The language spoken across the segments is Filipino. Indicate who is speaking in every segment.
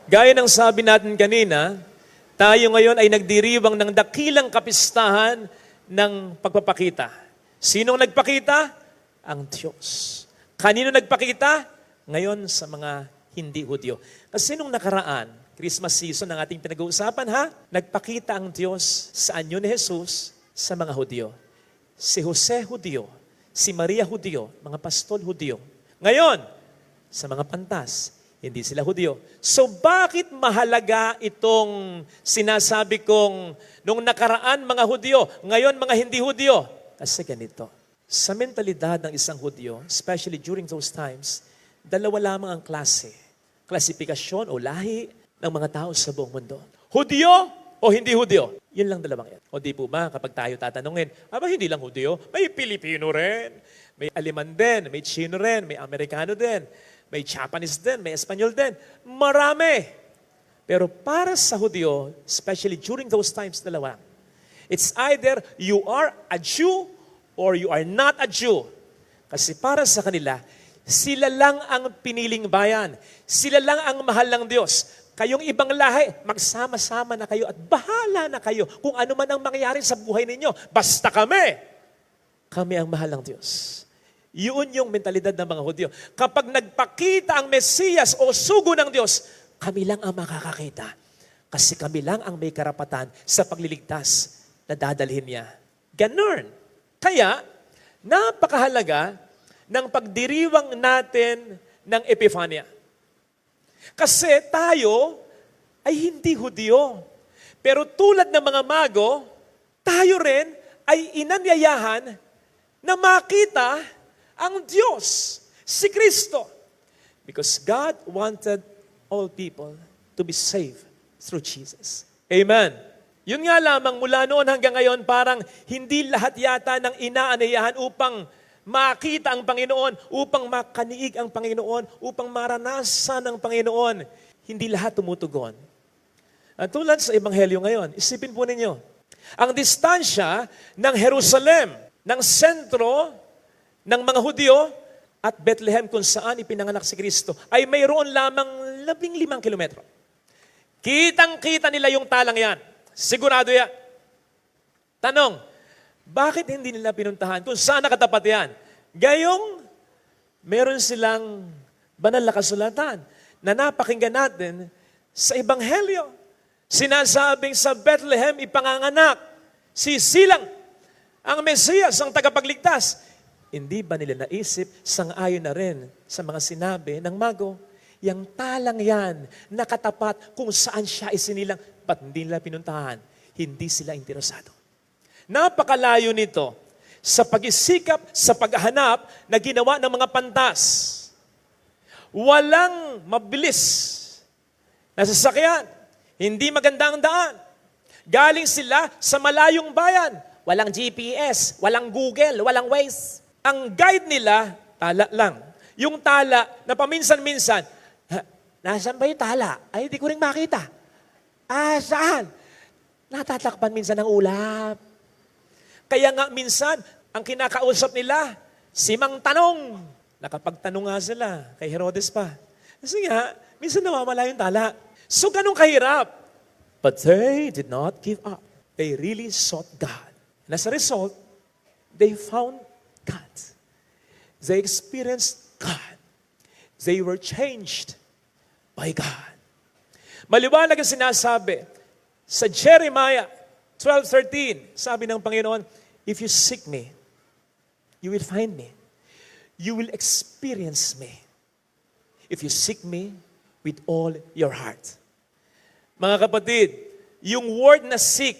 Speaker 1: Gaya ng sabi natin kanina, tayo ngayon ay nagdiriwang ng dakilang kapistahan ng pagpapakita. Sinong nagpakita? Ang Diyos. Kanino nagpakita? Ngayon sa mga hindi Hudyo. Kasi nung nakaraan, Christmas season ang ating pinag-uusapan ha, nagpakita ang Diyos sa anyo ni Jesus sa mga Hudyo. Si Jose Hudyo, si Maria Hudyo, mga pastol Hudyo. Ngayon, sa mga pantas, hindi sila Hudyo. So bakit mahalaga itong sinasabi kong nung nakaraan mga Hudyo, ngayon mga hindi Hudyo? Kasi ganito, sa mentalidad ng isang Hudyo, especially during those times, dalawa lamang ang klasifikasyon o lahi ng mga tao sa buong mundo. Hudyo o hindi Hudyo? Yun lang dalawang yan. O di po ba, kapag tayo tatanungin, hindi lang Hudyo, may Pilipino rin, may Aleman din, may Chino rin, may Amerikano din, may Japanese din, may Espanyol din. Marami. Pero para sa Hudyo, especially during those times, dalawa. It's either you are a Jew or you are not a Jew. Kasi para sa kanila, sila lang ang piniling bayan. Sila lang ang mahal ng Diyos. Kayong ibang lahi, magsama-sama na kayo at bahala na kayo kung ano man ang mangyayari sa buhay ninyo. Basta kami ang mahal ng Diyos. Yun yung mentalidad ng mga Hudyo. Kapag nagpakita ang Mesiyas o sugo ng Diyos, kami lang ang makakakita. Kasi kami lang ang may karapatan sa pagliligtas na dadalhin niya. Ganon. Kaya, napakahalaga ng pagdiriwang natin ng Epifania. Kasi tayo ay hindi Hudyo. Pero tulad ng mga mago, tayo rin ay inanyayahan na makita ang Diyos, si Kristo. Because God wanted all people to be saved through Jesus. Amen. Yun nga lamang mula noon hanggang ngayon, parang hindi lahat yata ng inaanayahan upang makita ang Panginoon, upang makaniig ang Panginoon, upang maranasan ang Panginoon. Hindi lahat tumutugon. At tulad sa Ebanghelyo ngayon, isipin po ninyo, ang distansya ng Jerusalem, ng sentro ng mga Hudyo at Bethlehem kung saan ipinanganak si Kristo ay mayroon lamang 15 kilometro. Kitang-kita nila yung talang yan. Sigurado yan. Tanong, bakit hindi nila pinuntahan kung saan nakatapat yan? Gayong meron silang banal na kasulatan na napakinggan natin sa Ebanghelyo. Sinasabing sa Bethlehem ipanganganak si Silang, ang Mesiyas, ang tagapagligtas. Hindi ba nila naisip, sang-ayon na rin sa mga sinabi ng mago, yung talang yan, nakatapat kung saan siya isinilang, ba't hindi nila pinuntahan? Hindi sila interesado. Napakalayo nito sa pag-isikap, sa paghahanap na ginawa ng mga pantas. Walang mabilis na sasakyan. Hindi maganda ang daan. Galing sila sa malayong bayan. Walang GPS, walang Google, walang Waze. Ang guide nila, tala lang. Yung tala na paminsan-minsan, nasaan ba yung tala? Ay, hindi ko rin makita. Saan? Natatakpan minsan ng ulap. Kaya nga minsan, ang kinakausap nila, si Mang Tanong. Nakapagtanong nga sila kay Herodes pa. Kasi nga, minsan nawawala yung tala. So, ganun kahirap. But they did not give up. They really sought God. And as a result, they found God. They experienced God. They were changed by God. Maliwanag ang sinasabi sa Jeremiah 12:13, sabi ng Panginoon, if you seek me, you will find me. You will experience me. If you seek me with all your heart. Mga kapatid, yung word na seek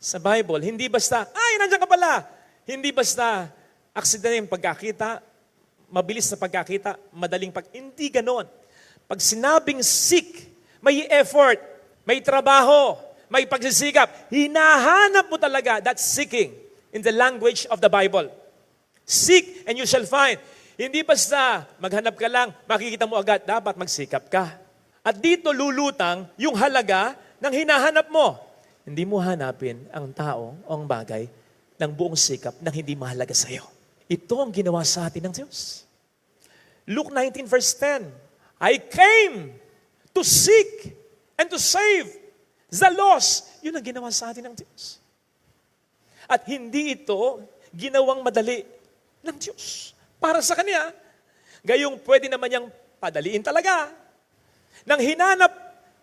Speaker 1: sa Bible, hindi basta, nandiyan ka pala. Hindi basta aksidente yung pagkakita, mabilis na pagkakita, hindi ganon. Pag sinabing seek, may effort, may trabaho, may pagsisikap, hinahanap mo talaga, that's seeking in the language of the Bible. Seek and you shall find. Hindi basta maghanap ka lang, makikita mo agad, dapat magsikap ka. At dito lulutang yung halaga ng hinahanap mo. Hindi mo hanapin ang tao o ang bagay ng buong sikap nang hindi mahalaga sa iyo. Ito ang ginawa sa atin ng Diyos. Luke 19 verse 10, I came to seek and to save the lost. Yun ang ginawa sa atin ng Diyos. At hindi ito ginawang madali ng Diyos para sa Kanya. Gayong pwede naman niyang padaliin talaga. Nang hinanap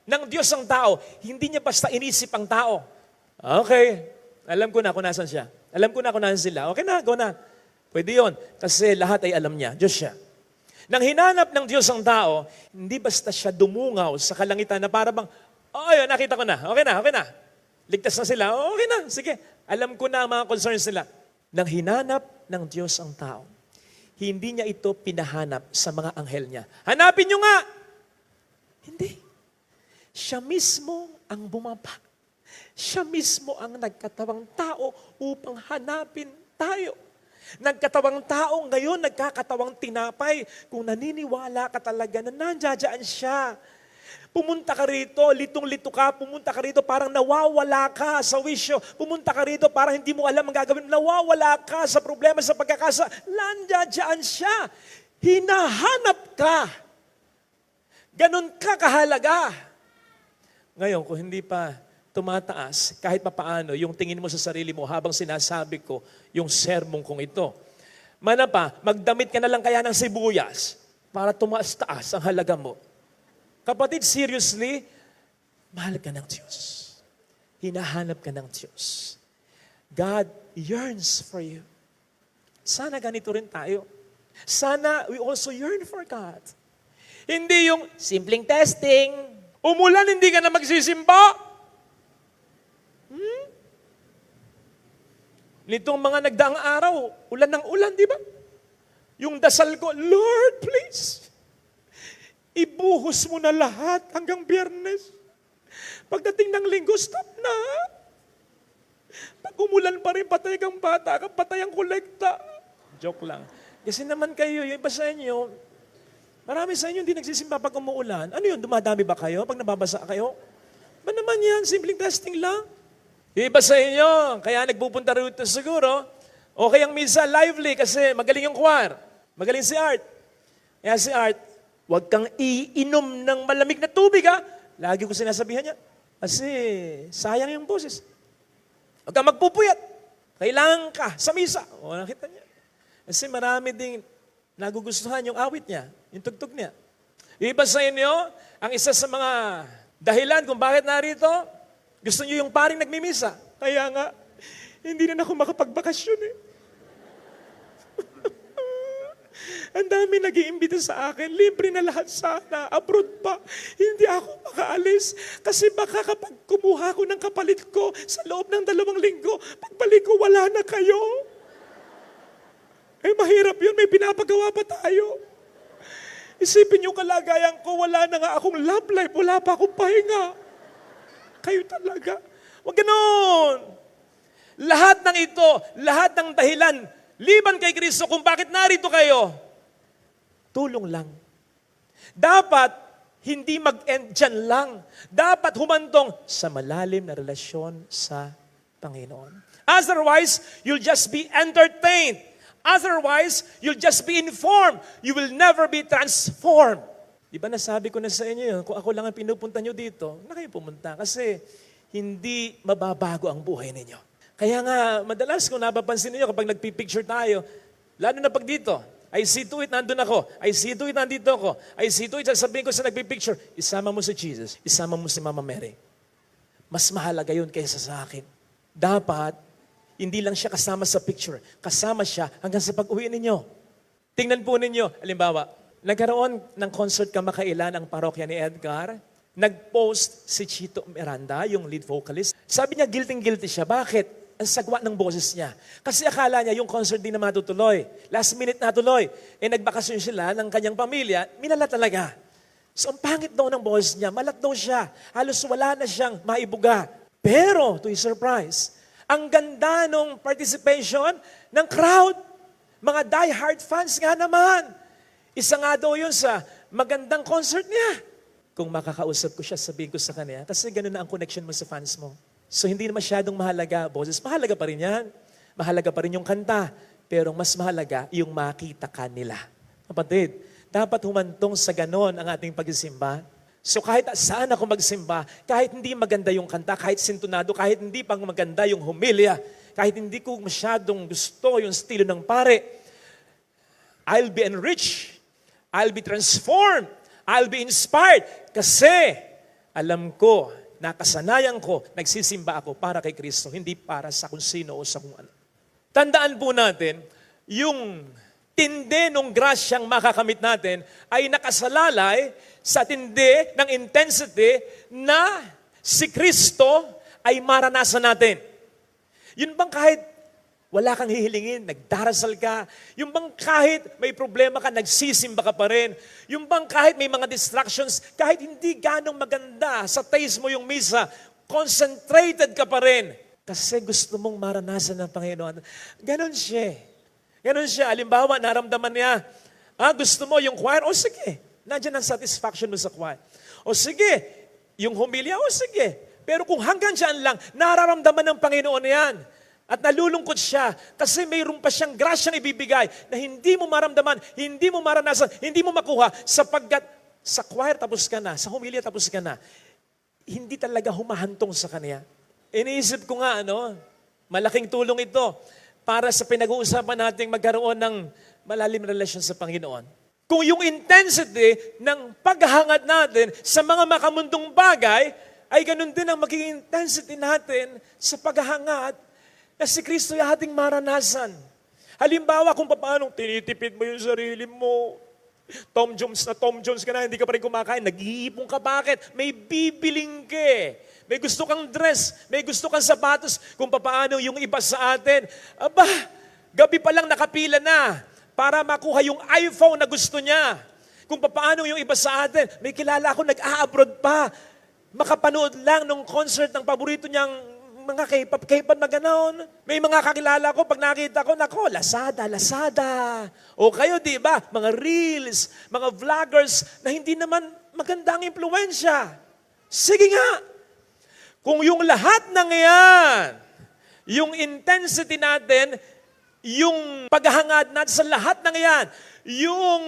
Speaker 1: ng Diyos ang tao, hindi niya basta inisip ang tao. Okay, alam ko na kung nasan siya. Alam ko na kung nasan sila. Okay na, go na. Pwede yun. Kasi lahat ay alam niya. Diyos siya. Nang hinanap ng Diyos ang tao, hindi basta siya dumungaw sa kalangitan na para bang, ayun, nakita ko na. Okay na. Ligtas na sila. Okay na, sige. Alam ko na ang mga concerns nila. Nang hinanap ng Diyos ang tao, hindi niya ito pinahanap sa mga anghel niya. Hanapin niyo nga! Hindi. Siya mismo ang bumaba. Siya mismo ang nagkatawang tao upang hanapin tayo. Nagkatawang tao ngayon, nagkakatawang tinapay. Kung naniniwala ka talaga na nandiyan siya. Pumunta ka rito, litong-lito ka, pumunta ka rito, parang nawawala ka sa wisyo. Pumunta ka rito, parang hindi mo alam ang gagawin. Nawawala ka sa problema, sa pagkakasa. Nandiyan siya. Hinahanap ka. Ganon ka kahalaga. Ngayon, kung hindi pa tumataas, kahit papaano, yung tingin mo sa sarili mo habang sinasabi ko yung sermon kong ito. Mana pa, magdamit ka na lang kaya ng sibuyas para tumaas-taas ang halaga mo. Kapatid, seriously, mahal ka ng Diyos. Hinahanap ka ng Diyos. God yearns for you. Sana ganito rin tayo. Sana we also yearn for God. Hindi yung simpleng testing, umulan, hindi ka na magsisimba. Nitong mga nagdaang araw, ulan ng ulan, di ba? Yung dasal ko, Lord, please, ibuhos mo na lahat hanggang Biyernes. Pagdating ng Linggo, stop na. Pag umulan pa rin, patay kang bata, patay ang kolekta. Joke lang. Kasi naman kayo, yung iba sa inyo, marami sa inyo hindi nagsisimba pag umuulan. Ano yun, dumadami ba kayo pag nababasa kayo? Ba naman yan, simpleng testing lang. Yung iba sa inyo, kaya nagpupunta rito siguro, okay ang misa lively kasi magaling yung choir. Magaling si Art. Kaya si Art, huwag kang iinom ng malamig na tubig, ha? Lagi ko sinasabihan niya. Kasi sayang yung boses. Huwag kang magpupuyat. Kailangan ka sa misa. O, nakita niya. Kasi marami ding nagugustuhan yung awit niya, yung tugtog niya. Yung iba sa inyo, ang isa sa mga dahilan kung bakit narito, gusto niyo yung paring nagmimisa. Kaya nga, hindi na ako makapagbakasyon eh. Ang dami nag-iimbita sa akin, libre na lahat sana, abroad pa. Hindi ako makaalis kasi baka kapag kumuha ko ng kapalit ko sa loob ng 2 linggo, pagbalik ko wala na kayo. Eh mahirap yun, may pinapagawa pa tayo. Isipin yung kalagayan ko, wala na nga akong love life, wala pa akong pahinga. Kayo talaga. Huwag ganon. Lahat ng ito, lahat ng dahilan, liban kay Kristo kung bakit narito kayo, tulong lang. Dapat hindi mag-end dyan lang. Dapat humantong sa malalim na relasyon sa Panginoon. Otherwise, you'll just be entertained. Otherwise, you'll just be informed. You will never be transformed. Di ba nasabi ko na sa inyo yun, kung ako lang ang pinupunta nyo dito, na kayo pumunta. Kasi hindi mababago ang buhay ninyo. Kaya nga, madalas kung napapansin niyo kapag nagpipicture tayo, lalo na pag dito, I see to it, nandun ako. I see to it, nandito ako. I see to it, sasabihin ko sa nagpipicture, isama mo si Jesus, isama mo si Mama Mary. Mas mahalaga yun kaysa sa akin. Dapat, hindi lang siya kasama sa picture, kasama siya hanggang sa pag-uwi ninyo. Tingnan po ninyo, halimbawa, nagkaroon ng concert kamakailan ang parokya ni Edgar. Nag-post si Chito Miranda, yung lead vocalist. Sabi niya, guilty siya. Bakit? Ang sagwa ng boses niya. Kasi akala niya yung concert din na matutuloy. Last minute natuloy. Eh nagbakasyon sila ng kanyang pamilya, minala talaga. So ang pangit daw ng boses niya, malat daw siya. Halos wala na siyang maibuga. Pero, to his surprise, ang ganda ng participation ng crowd. Mga die-hard fans nga naman. Isa nga daw yun sa magandang concert niya. Kung makakausap ko siya, sabihin ko sa kanya, kasi ganun na ang connection mo sa fans mo. So hindi na masyadong mahalaga, boses. Mahalaga pa rin yan. Mahalaga pa rin yung kanta. Pero mas mahalaga yung makita ka nila. Kapatid, dapat humantong sa ganon ang ating pagsisimba. So kahit saan ako magsimba, kahit hindi maganda yung kanta, kahit sintonado, kahit hindi pang maganda yung homilya, kahit hindi ko masyadong gusto yung estilo ng pare, I'll be enriched, I'll be transformed, I'll be inspired. Kasi alam ko, nakasanayan ko, nagsisimba ako para kay Kristo, hindi para sa kung sino o sa kung ano. Tandaan po natin, yung tindi ng grasyang makakamit natin ay nakasalalay sa tindi ng intensity na si Kristo ay maranasan natin. Yun bang kahit wala kang hihilingin, nagdarasal ka, yung bang kahit may problema ka, nagsisimba ka pa rin, yung bang kahit may mga distractions, kahit hindi ganong maganda sa taste mo yung misa, concentrated ka pa rin. Kasi gusto mong maranasan ng Panginoon. Ganon siya. Ganon siya. Halimbawa, naramdaman niya, gusto mo yung choir? O sige, nandiyan ang satisfaction mo sa choir. O sige, yung homilya? O sige. Pero kung hanggang dyan lang, nararamdaman ng Panginoon yan. At nalulungkot siya kasi mayroon pa siyang grasyang ibibigay na hindi mo maramdaman, hindi mo maranasan, hindi mo makuha sapagkat sa choir tapos ka na, sa homilya tapos ka na. Hindi talaga humahantong sa Kanya. Iniisip ko nga, malaking tulong ito para sa pinag-uusapan nating magkaroon ng malalim na relasyon sa Panginoon. Kung yung intensity ng paghahangad natin sa mga makamundong bagay, ay ganun din ang magiging intensity natin sa paghahangad na si Kristo ay ating maranasan. Halimbawa kung paano tinitipid mo yung sarili mo, Tom Jones ka na, hindi ka pa rin kumakain, nag-iipon ka, bakit? May bibiling ka eh. May gusto kang dress, may gusto kang sapatos, kung paano yung iba sa atin. Aba, gabi pa lang nakapila na para makuha yung iPhone na gusto niya. Kung paano yung iba sa atin, may kilala ako nag-a-abroad pa, makapanood lang ng concert ng paborito niyang mga K-pop na gano'n. May mga kakilala ko, pag nakita ko, nako, Lazada. O kayo, di ba? Mga reels, mga vloggers na hindi naman magandang impluensya. Sige nga. Kung yung lahat ng yan, yung intensity natin, yung paghahangad natin sa lahat ng yan, yung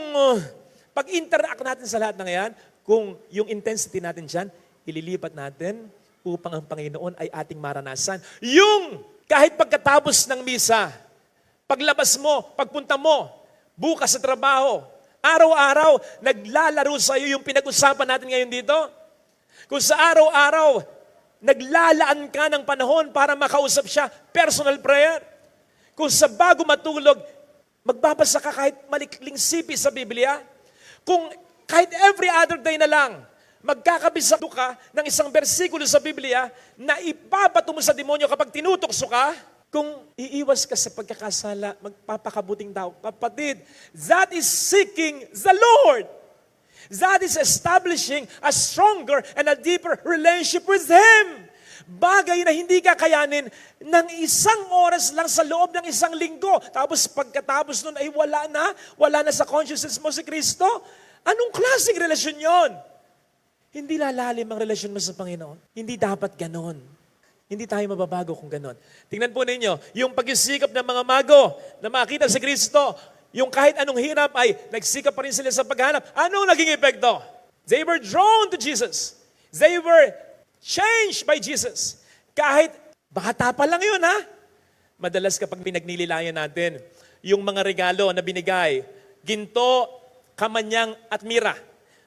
Speaker 1: pag-interact natin sa lahat ng yan, kung yung intensity natin dyan, ililipat natin upang ang Panginoon ay ating maranasan. Yung kahit pagkatapos ng misa, paglabas mo, pagpunta mo, bukas sa trabaho, araw-araw, naglalaro sa iyo yung pinag-usapan natin ngayon dito. Kung sa araw-araw, naglalaan ka ng panahon para makausap siya, personal prayer. Kung sa bago matulog, magbabasa ka kahit malikling sipi sa Biblia. Kung kahit every other day na lang, magkakabisado ka ng isang bersikulo sa Biblia na ipapato mo sa demonyo kapag tinutokso ka, kung iiwas ka sa pagkakasala, magpapakabuting tao. Kapatid, that is seeking the Lord. That is establishing a stronger and a deeper relationship with Him. Bagay na hindi kakayanin ng isang oras lang sa loob ng isang linggo. Tapos pagkatapos nun ay wala na sa consciousness mo si Kristo. Anong klaseng relasyon yon? Hindi lalalim ang relasyon mo sa Panginoon. Hindi dapat ganon. Hindi tayo mababago kung ganon. Tingnan po ninyo, yung pagsisikap ng mga mago na makita si Kristo, yung kahit anong hirap ay nagsikap pa rin sila sa paghanap. Anong naging epekto? They were drawn to Jesus. They were changed by Jesus. Kahit bata pa lang yun, ha? Madalas kapag pinagnililayan natin, yung mga regalo na binigay, ginto, kamanyang at mira.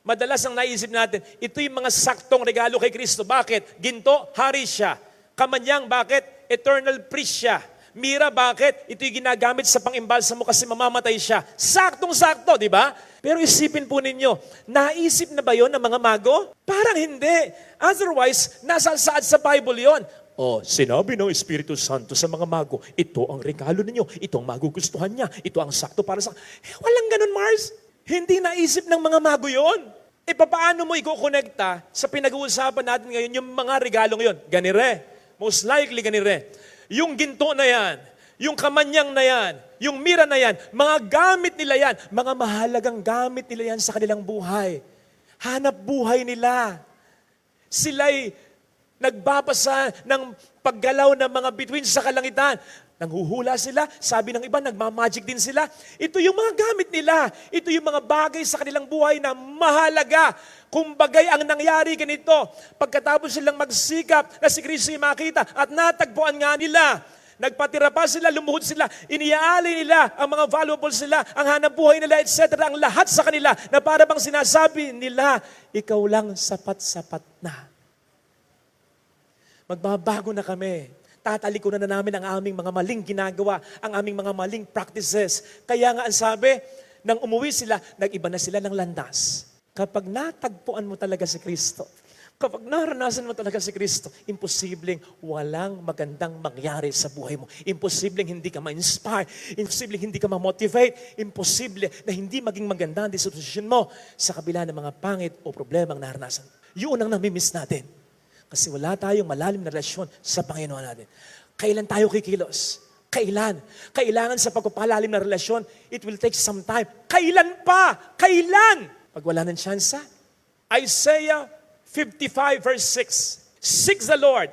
Speaker 1: Madalas ang naisip natin, ito yung mga saktong regalo kay Kristo. Bakit? Ginto, hari siya. Kamanyang, bakit? Eternal priest siya. Mira, bakit? Ito yung ginagamit sa pang-imbalsa mo kasi mamamatay siya. Saktong-sakto, di ba? Pero isipin po ninyo, naisip na ba yon ng mga mago? Parang hindi. Otherwise, nasa saad sa Bible yon. Sinabi ng Espiritu Santo sa mga mago, ito ang regalo ninyo, ito ang magugustuhan niya, ito ang sakto para sa... walang ganun, Mars. Hindi naisip ng mga mago yon. Paano mo ikukonekta sa pinag-uusapan natin ngayon yung mga regalong yon? Ganire. Most likely ganire. Yung ginto na yan, yung kamanyang na yan, yung mira na yan, mga gamit nila yan, mga mahalagang gamit nila yan sa kanilang buhay. Hanap buhay nila. Sila'y nagbabasa ng paggalaw ng mga bituin sa kalangitan. Nanghuhula sila, sabi ng iba, nagmamagic din sila. Ito yung mga gamit nila. Ito yung mga bagay sa kanilang buhay na mahalaga. Kumbagay ang nangyari ganito, pagkatapos silang magsikap na si Kristo yung makita at natagpuan nga nila, nagpatira pa sila, lumuhod sila, iniaalay nila ang mga valuable sila, ang hanap buhay nila, etc. Ang lahat sa kanila na para bang sinasabi nila, ikaw lang sapat-sapat na. Magbabago na kami. Tatalikuran na namin ang aming mga maling ginagawa, ang aming mga maling practices. Kaya nga ang sabi, nang umuwi sila, nag-iba na sila ng landas. Kapag natagpuan mo talaga si Kristo, kapag naranasan mo talaga si Kristo, imposibleng walang magandang mangyari sa buhay mo. Imposibleng hindi ka ma-inspire. Imposibleng hindi ka ma-motivate. Imposible na hindi maging maganda ang disposition mo sa kabila ng mga pangit o problemang naranasan. Yun ang namimiss natin. Kasi wala tayong malalim na relasyon sa Panginoon natin. Kailan tayo kikilos? Kailan? Kailangan sa pagpapalalim na relasyon, it will take some time. Kailan pa? Kailan? Pag wala ng tsansa. Isaiah 55 verse 6. Seek the Lord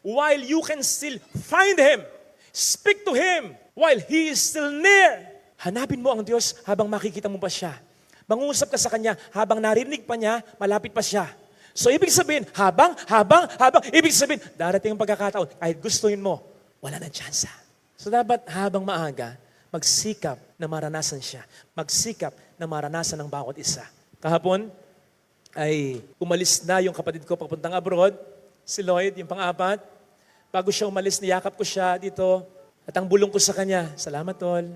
Speaker 1: while you can still find Him. Speak to Him while He is still near. Hanapin mo ang Diyos habang makikita mo pa siya. Mangusap ka sa Kanya habang narinig pa niya, malapit pa siya. So, ibig sabihin, habang, ibig sabihin, darating ang pagkakataon, kahit gustuhin mo, wala nang tsansa. So, dapat habang maaga, magsikap na maranasan siya. Magsikap na maranasan ng bawat isa. Kahapon, ay umalis na yung kapatid ko papuntang abroad, si Lloyd, yung pang-apat. Bago siya umalis, niyakap ko siya dito, at ang bulong ko sa kanya, salamat, Tol.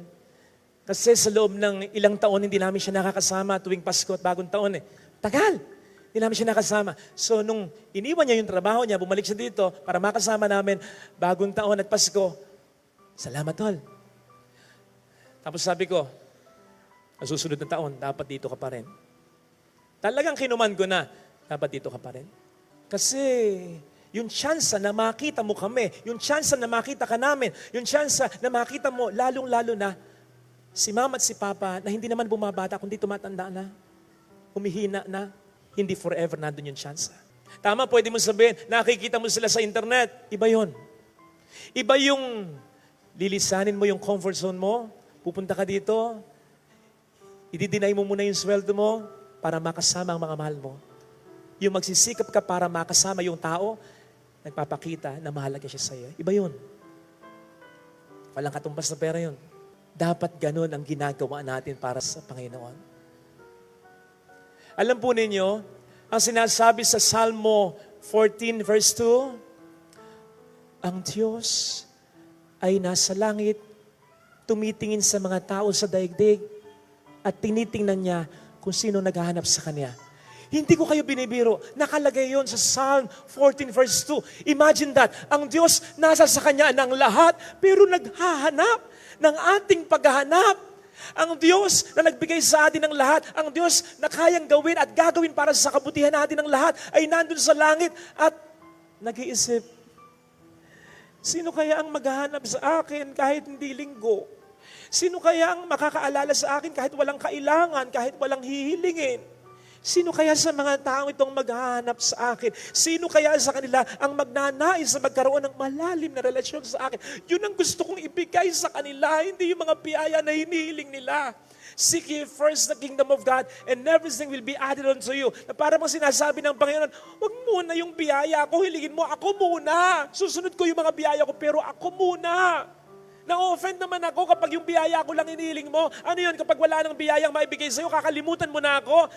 Speaker 1: Kasi sa loob ng ilang taon, hindi namin siya nakakasama tuwing Pasko at Bagong Taon. Tagal! Hindi namin siya nakasama. So, nung iniwan niya yung trabaho niya, bumalik siya dito para makasama namin Bagong Taon at Pasko. Salamat, Tol. Tapos sabi ko, ang susunod na taon, dapat dito ka pa rin. Talagang kinuman ko na, dapat dito ka pa rin. Kasi, yung tsansa na makita mo kami, yung tsansa na makita ka namin, yung tsansa na makita mo, lalong-lalo na, si Mama at si Papa, na hindi naman bumabata, kundi tumatanda na, humihina na, hindi forever nandun yung tsansa. Tama, pwede mo sabihin, nakikita mo sila sa internet. Iba yon. Iba yung lilisanin mo yung comfort zone mo, pupunta ka dito, i-deny mo muna yung sweldo mo para makasama ang mga mahal mo. Yung magsisikap ka para makasama yung tao, nagpapakita na mahalaga siya sa iyo. Iba yun. Walang katumbas na pera yun. Dapat ganun ang ginagawa natin para sa Panginoon. Alam po ninyo, ang sinasabi sa Salmo 14 verse 2, ang Diyos ay nasa langit, tumitingin sa mga tao sa daigdig, at tinitingnan niya kung sino naghahanap sa Kanya. Hindi ko kayo binibiro. Nakalagay yon sa Psalm 14 verse 2. Imagine that. Ang Diyos nasa sa Kanya ng lahat, pero naghahanap ng ating paghahanap. Ang Diyos na nagbigay sa atin ng lahat, ang Diyos na kayang gawin at gagawin para sa kabutihan natin ng lahat, ay nandun sa langit at nag-iisip, sino kaya ang maghahanap sa akin kahit hindi linggo? Sino kaya ang makakaalala sa akin kahit walang kailangan, kahit walang hihilingin? Sino kaya sa mga tao itong maghahanap sa akin? Sino kaya sa kanila ang magnanais na magkaroon ng malalim na relasyon sa akin? Yun ang gusto kong ibigay sa kanila, hindi yung mga biyaya na hinihiling nila. Seek ye first the kingdom of God and everything will be added unto you. Na parang sinasabi ng Panginoon, wag muna yung biyaya ko, hiligin mo, ako muna. Susunod ko yung mga biyaya ko, pero ako muna. Na-offend naman ako kapag yung biyaya ko lang hinihiling mo. Ano yun, kapag wala nang biyayang maibigay sa'yo, kakalimutan mo na ako.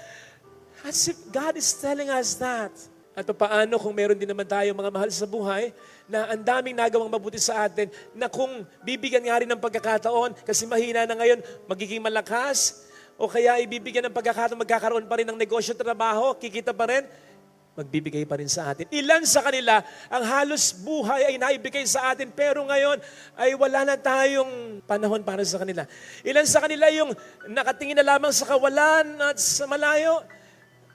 Speaker 1: As if God is telling us that. At paano kung meron din naman tayo mga mahal sa buhay na ang daming nagawang mabuti sa atin na kung bibigyan nga rin ng pagkakataon kasi mahina na ngayon, magiging malakas o kaya ibibigyan ng pagkakataon, magkakaroon pa rin ng negosyo, trabaho, kikita pa rin, magbibigay pa rin sa atin. Ilan sa kanila ang halos buhay ay naibigay sa atin pero ngayon ay wala na tayong panahon para sa kanila. Ilan sa kanila yung nakatingin na lamang sa kawalan at sa malayo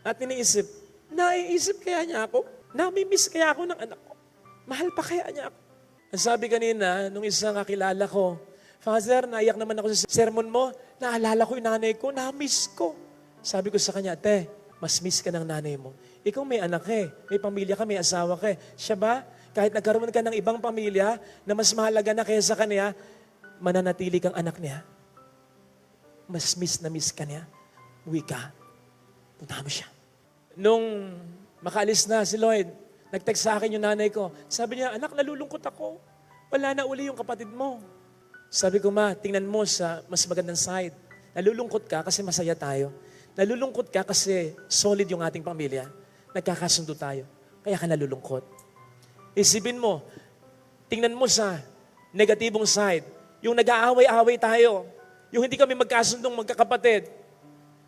Speaker 1: at iniisip, naiisip kaya niya ako? Namimiss kaya ako ng anak ko? Mahal pa kaya niya ako? Ang sabi kanina, nung isang kakilala ko, Father, naiyak naman ako sa sermon mo, naalala ko yung nanay ko, na-miss ko. Sabi ko sa kanya, Te, mas miss ka ng nanay mo. Ikaw may anak may pamilya ka, may asawa ka. Siya ba? Kahit nagkaroon ka ng ibang pamilya na mas mahalaga na kaysa kanya, mananatili kang anak niya. Mas miss na miss ka niya. Uwi ka. Puntahan mo siya. Nung makaalis na si Lloyd, nag-text sa akin yung nanay ko. Sabi niya, anak, nalulungkot ako. Wala na uli yung kapatid mo. Sabi ko, ma, tingnan mo sa mas magandang side. Nalulungkot ka kasi masaya tayo. Nalulungkot ka kasi solid yung ating pamilya. Nagkakasundo tayo. Kaya ka nalulungkot. Isipin mo, tingnan mo sa negatibong side. Yung nag-aaway-aaway tayo. Yung hindi kami magkasundong magkakapatid.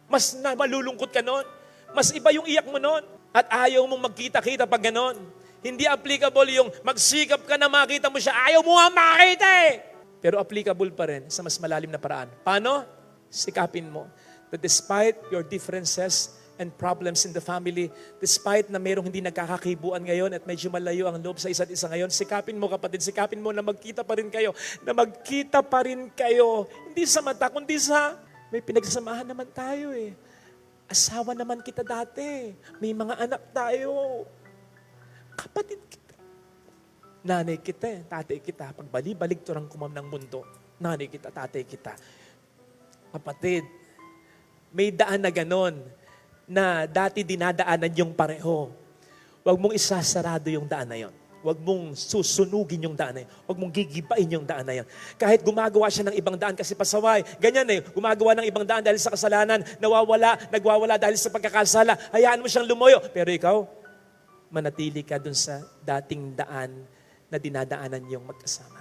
Speaker 1: Mas na malulungkot ka nun. Mas iba yung iyak mo nun. At ayaw mong magkita-kita pag ganon. Hindi applicable yung magsikap ka na makita mo siya. Ayaw mo nga makita eh. Pero applicable pa rin sa mas malalim na paraan. Paano? Sikapin mo that despite your differences and problems in the family, despite na mayroong hindi nagkakakibuan ngayon at medyo malayo ang loob sa isa't isa ngayon, sikapin mo kapatid, sikapin mo na magkita pa rin kayo. Na magkita pa rin kayo. Hindi sa mata, kundi sa may pinagsamahan naman tayo eh. Asawa naman kita dati. May mga anak tayo. Kapatid kita. Nanay kita, tatay kita. Pagbali-balik turang kumam ng mundo. Nanay kita, tatay kita. Kapatid, may daan na ganon na dati dinadaanan yung pareho. Huwag mong isasarado yung daan na yon. Huwag mong susunugin yung daan na yun. Huwag mong gigibain yung daan na yun. Kahit gumagawa siya ng ibang daan kasi pasaway, ganyan eh, gumagawa ng ibang daan dahil sa kasalanan, nagwawala dahil sa pagkakasala, hayaan mo siyang lumoyo. Pero ikaw, manatili ka dun sa dating daan na dinadaanan yung magkasama.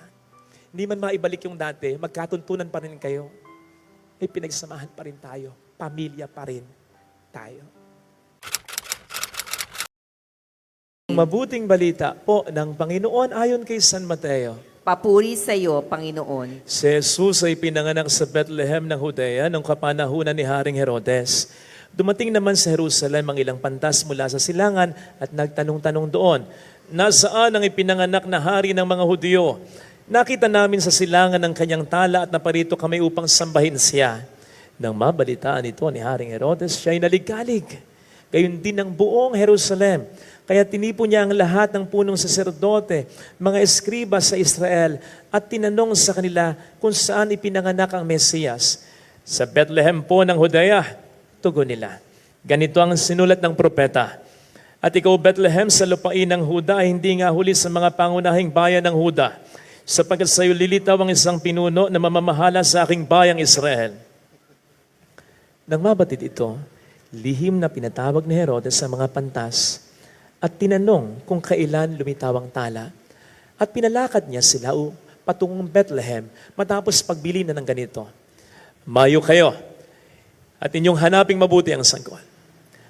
Speaker 1: Hindi man maibalik yung dati, magkatuntunan pa rin kayo. May pinagsamahan pa rin tayo. Pamilya pa rin tayo. Mabuting balita po ng Panginoon ayon kay San Mateo.
Speaker 2: Papuri sa iyo, Panginoon.
Speaker 1: Si Jesus ay pinanganak sa Bethlehem ng Judea noong kapanahunan ni Haring Herodes. Dumating naman sa Jerusalem ang ilang pantas mula sa silangan at nagtanong-tanong doon, nasaan ang ipinanganak na hari ng mga Hudyo? Nakita namin sa silangan ng kanyang tala at naparito kami upang sambahin siya. Nang mabalitaan ito ni Haring Herodes, siya ay naligalig. Gayon din ang buong Jerusalem. Kaya tinipon niya ang lahat ng punong saserdote, mga eskriba sa Israel, at tinanong sa kanila kung saan ipinanganak ang Mesiyas. Sa Bethlehem po ng Judea, tugon nila. Ganito ang sinulat ng propeta. At ikaw, Bethlehem, sa lupain ng Huda, ay hindi nga huli sa mga pangunahing bayan ng Huda, sapagkat sa iyo lilitaw ang isang pinuno na mamamahala sa aking bayang Israel. Nang mabatid ito, lihim na pinatawag ni Herodes sa mga pantas at tinanong kung kailan lumitaw ang tala. At pinalakad niya sila patungong Bethlehem matapos pagbili na ng ganito. Mayo kayo at inyong hanaping mabuti ang sanggol.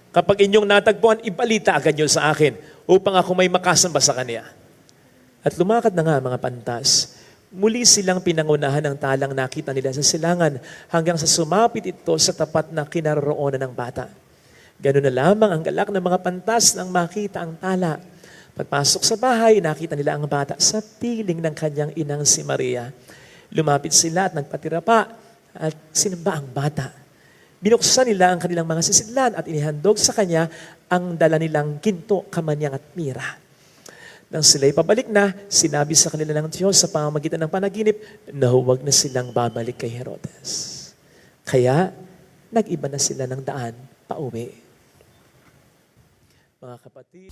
Speaker 1: Kapag inyong natagpuan, ibalita agad niyo sa akin upang ako may makasamba sa kanya. At lumakad na nga mga pantas. Muli silang pinangunahan ng talang nakita nila sa silangan hanggang sa sumapit ito sa tapat na kinaroroonan ng bata. Ganun na lamang ang galak ng mga pantas nang makita ang tala. Pagpasok sa bahay, nakita nila ang bata sa piling ng kanyang inang si Maria. Lumapit sila at nagpatira pa at sinamba ang bata. Binuksan nila ang kanilang mga sisidlan at inihandog sa kanya ang dala nilang ginto, kamanyang at mira. Nang sila'y pabalik na, sinabi sa kanila ng Diyos sa pamamagitan ng panaginip na huwag na silang babalik kay Herodes. Kaya, nag-iba na sila ng daan pauwi. Mga kapatid,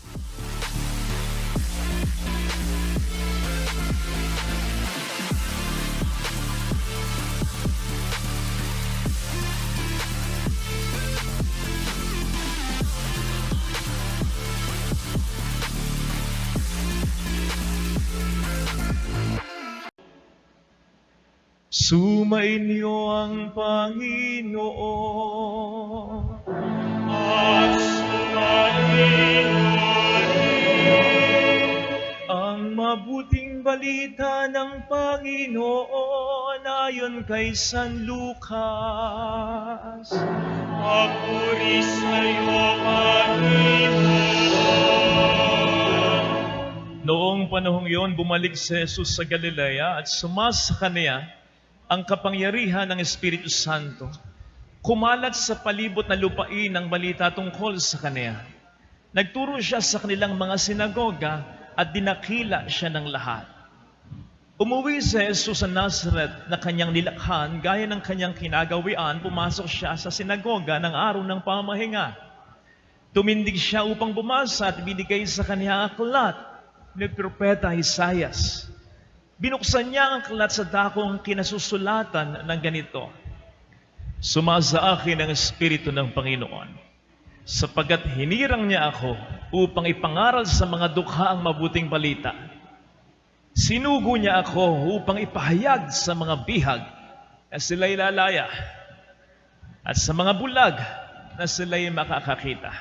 Speaker 1: sumainyo ang Panginoon.
Speaker 3: At sumainyo
Speaker 1: Ang mabuting balita ng Panginoon ayon kay San Lucas.
Speaker 3: Papuri sa iyo, Panginoon.
Speaker 1: Noong panahong yon, bumalik si Jesus sa Galilea at sumasa kaniya ang kapangyarihan ng Espiritu Santo. Kumalat sa palibot na lupain ang balita tungkol sa kaniya. Nagturo siya sa kanilang mga sinagoga at dinakila siya ng lahat. Umuwi si Jesus sa Nazareth na kanyang nilakhan, gaya ng kanyang kinagawian, pumasok siya sa sinagoga ng araw ng pamahinga. Tumindig siya upang bumasa at binigay sa kanya ang aklat ni Propeta Isaias. Binuksan niya ang aklat sa dakong kinasusulatan ng ganito, "Sumasa akin ang Espiritu ng Panginoon, sapagkat hinirang niya ako upang ipangaral sa mga dukha ang mabuting balita. Sinugo niya ako upang ipahayag sa mga bihag na sila'y lalaya at sa mga bulag na sila'y makakakita,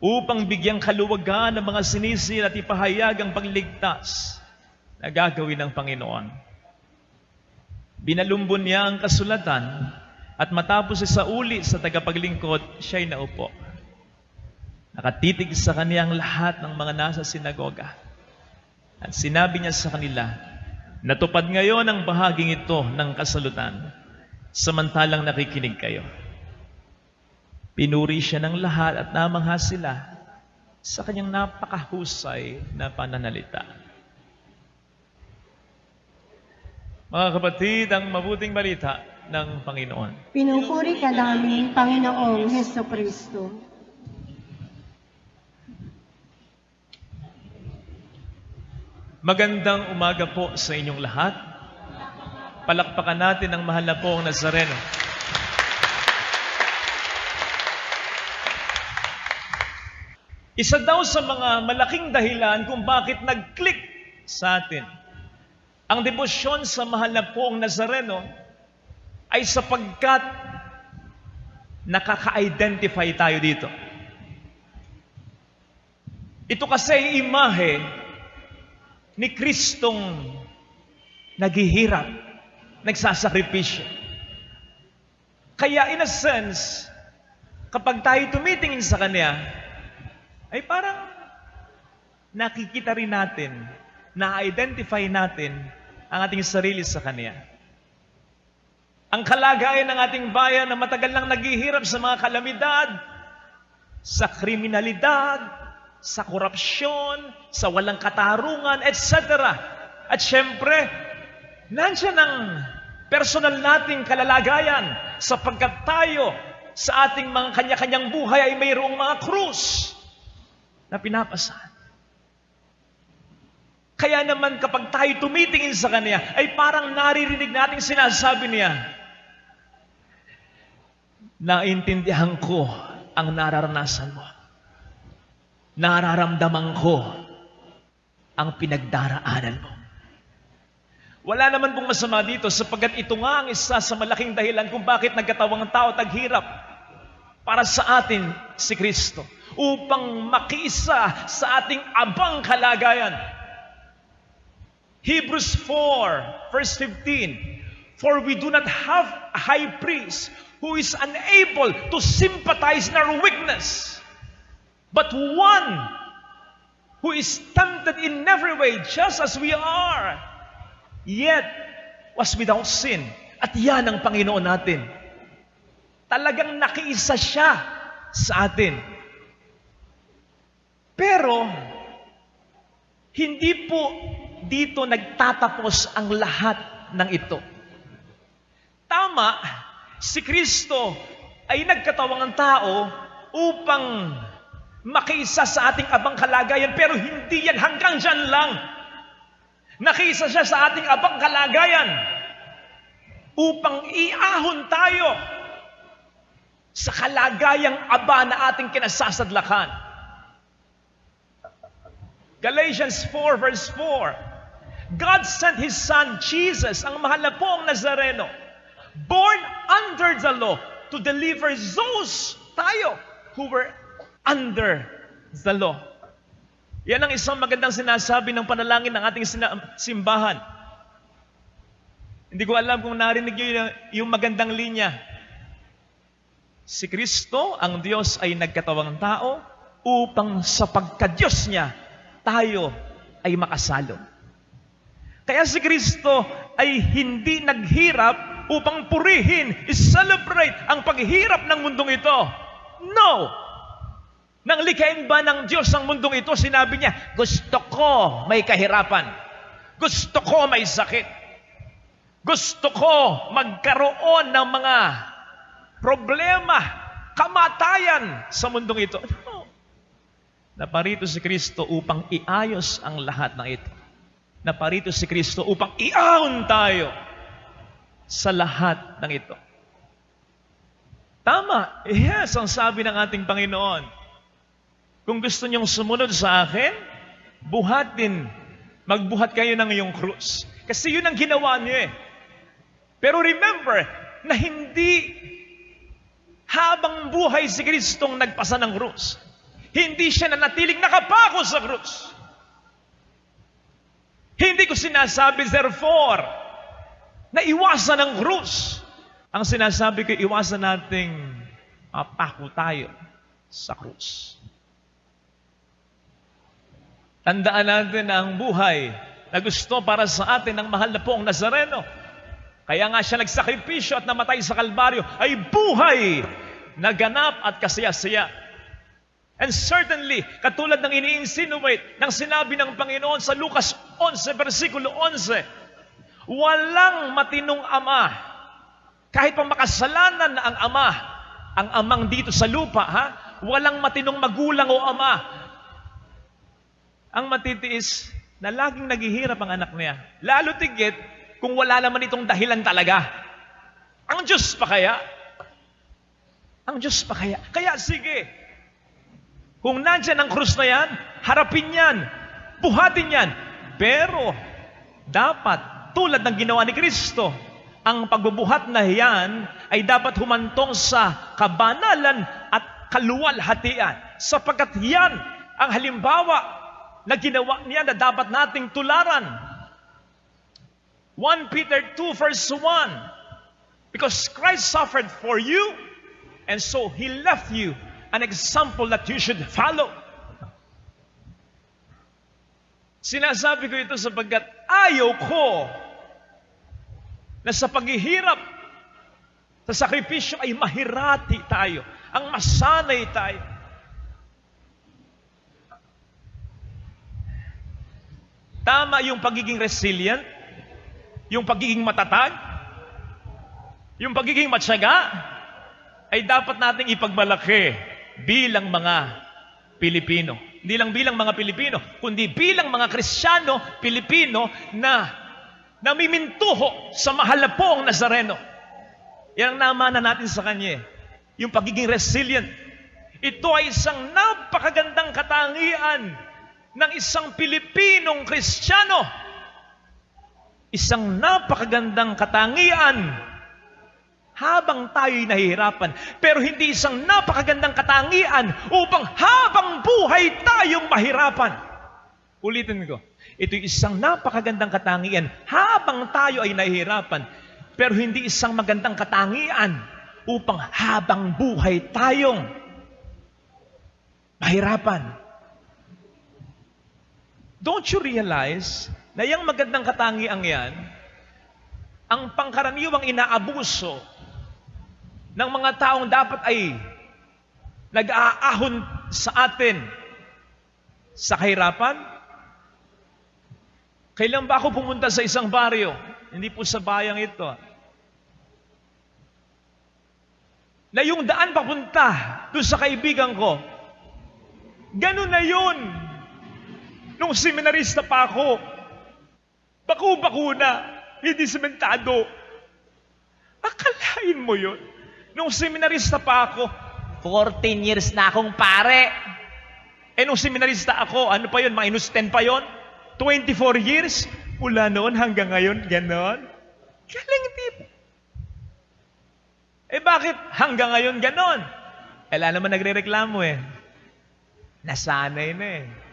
Speaker 1: upang bigyang kaluwagan ng mga sinisil at ipahayag ang pagligtas na gagawin ng Panginoon." Binalumbon niya ang kasulatan at matapos sa uli sa tagapaglingkod, siya'y naupo. Nakatitig sa kaniyang lahat ng mga nasa sinagoga. At sinabi niya sa kanila, "Natupad ngayon ang bahaging ito ng kasalutan, samantalang nakikinig kayo." Pinuri siya ng lahat at namangha sila sa kanyang napakahusay na pananalita. Mga kapatid, ang mabuting balita ng Panginoon.
Speaker 4: Pinupuri ka namin, Panginoong Hesukristo.
Speaker 1: Magandang umaga po sa inyong lahat. Palakpakan natin ang mahal na pong Nazareno. Isa daw sa mga malaking dahilan kung bakit nag-click sa atin ang debosyon sa mahal na pong Nazareno ay sapagkat nakaka-identify tayo dito. Ito kasi ay imahe ni Kristong naghihirap, nagsasakripisyo. Kaya in a sense, kapag tayo tumitingin sa Kanya, ay parang nakikita rin natin, na-identify natin ang ating sarili sa Kanya. Ang kalagayan ng ating bayan na matagal nang naghihirap sa mga kalamidad, sa kriminalidad, sa korupsyon, sa walang katarungan, etc. At syempre, nandiyan ang personal nating kalalagayan sapagkat tayo sa ating mga kanya-kanyang buhay ay mayroong mga krus na pinapasan. Kaya naman kapag tayo tumitingin sa Kanya, ay parang naririnig nating sinasabi niya, "Naintindihan ko ang nararanasan mo. Nararamdaman ko ang pinagdaraanan mo." Wala naman pong masama dito sapagkat ito nga ang isa sa malaking dahilan kung bakit nagkatawang tao at naghirap para sa atin si Kristo, upang makiisa sa ating abang kalagayan. Hebrews 4, verse 15, "For we do not have a high priest who is unable to sympathize in our weakness, but one who is tempted in every way, just as we are, yet was without sin." At yan ang Panginoon natin. Talagang nakiisa siya sa atin. Pero, hindi po dito nagtatapos ang lahat ng ito. Tama, si Kristo ay nagkatawang ang tao upang makiisa sa ating abang kalagayan, pero hindi yan hanggang dyan lang. Nakiisa siya sa ating abang kalagayan upang iahon tayo sa kalagayang aba na ating kinasasadlakan. Galatians 4 verse 4, God sent His Son Jesus, ang mahal na pong Nazareno, born under the law, to deliver those tayo who were under the law. Yan ang isang magandang sinasabi ng panalangin ng ating simbahan. Hindi ko alam kung narinig niyo yung magandang linya. Si Kristo, ang Diyos, ay nagkatawang tao upang sa pagka-Diyos niya, tayo ay makasalong. Kaya si Kristo ay hindi naghirap upang purihin, i-celebrate ang paghihirap ng mundong ito. No! Nang likhain ba ng Diyos ang mundong ito, sinabi niya, gusto ko may kahirapan. Gusto ko may sakit. Gusto ko magkaroon ng mga problema, kamatayan sa mundong ito. No. Naparito si Kristo upang iayos ang lahat ng ito. Naparito si Kristo upang iahon tayo sa lahat ng ito. Tama. Yes, ang sabi ng ating Panginoon. Kung gusto niyong sumunod sa akin, magbuhat kayo ng iyong krus. Kasi yun ang ginawa niyo eh. Pero remember, na hindi habang buhay si Kristong nagpasa ng krus. Hindi siya nanatiling nakapako sa krus. Hindi ko sinasabi, therefore, na iwasan ang krus. Ang sinasabi ko, iwasan nating mapako tayo sa krus. Tandaan natin ang buhay na gusto para sa atin ng mahal na pong Nazareno. Kaya nga siya nagsakripisyo at namatay sa Kalbaryo ay buhay na ganap at kasaya-saya. And certainly, katulad ng ini-insinuate ng sinabi ng Panginoon sa Lucas 11, versikulo 11, walang matinong ama, kahit pa makasalanan na ang amang dito sa lupa, walang matinong magulang o ama, ang matitiis na laging naghihirap ang anak niya. Lalo tigit kung wala naman itong dahilan talaga. Ang Diyos pa kaya? Ang Diyos pa kaya? Kaya sige, kung nandyan ang krus na yan, harapin yan, buhatin yan. Pero, dapat, tulad ng ginawa ni Kristo, ang pagbubuhat na yan ay dapat humantong sa kabanalan at kaluwalhatian. Sapagkat yan ang halimbawa na ginawa niya na dapat nating tularan. 1 Peter 2 verse 1, because Christ suffered for you, and so He left you an example that you should follow. Sinasabi ko ito sapagkat ayaw ko na sa paghihirap, sa sakripisyo ay mahirati tayo, ang masanay tayo. Tama yung pagiging resilient, yung pagiging matatag, yung pagiging matyaga, ay dapat nating ipagmalaki bilang mga Pilipino. Hindi lang bilang mga Pilipino, kundi bilang mga Kristiyano, Pilipino na namimintuho sa mahal na pong Nazareno. Yan ang namana natin sa Kanya. Yung pagiging resilient. Ito ay isang napakagandang katangian ng isang Pilipinong Kristiyano. Isang napakagandang katangian habang tayo'y nahihirapan. Pero hindi isang napakagandang katangian upang habang buhay tayong mahirapan. Ulitin ko. Ito'y isang napakagandang katangian habang tayo ay nahihirapan. Pero hindi isang magandang katangian upang habang buhay tayong mahirapan. Don't you realize na yung magandang katangiang yan, ang pangkaraniwang inaabuso ng mga taong dapat ay nag-aahon sa atin sa kahirapan? Kailan ba ako pumunta sa isang baryo? Hindi po sa bayang ito. Na yung daan papunta doon sa kaibigan ko, ganun na yun. Nung seminarista pa ako, baku-baku na, hindi sementado. Akalain mo yun? Nung seminarista pa ako, 14 years na akong pare. Nung seminarista ako, ano pa yun, minus 10 pa yun? 24 years? Mula noon hanggang ngayon, ganon? Galing tip. Bakit hanggang ngayon ganon? Wala naman nagre-reklamo Nasanay na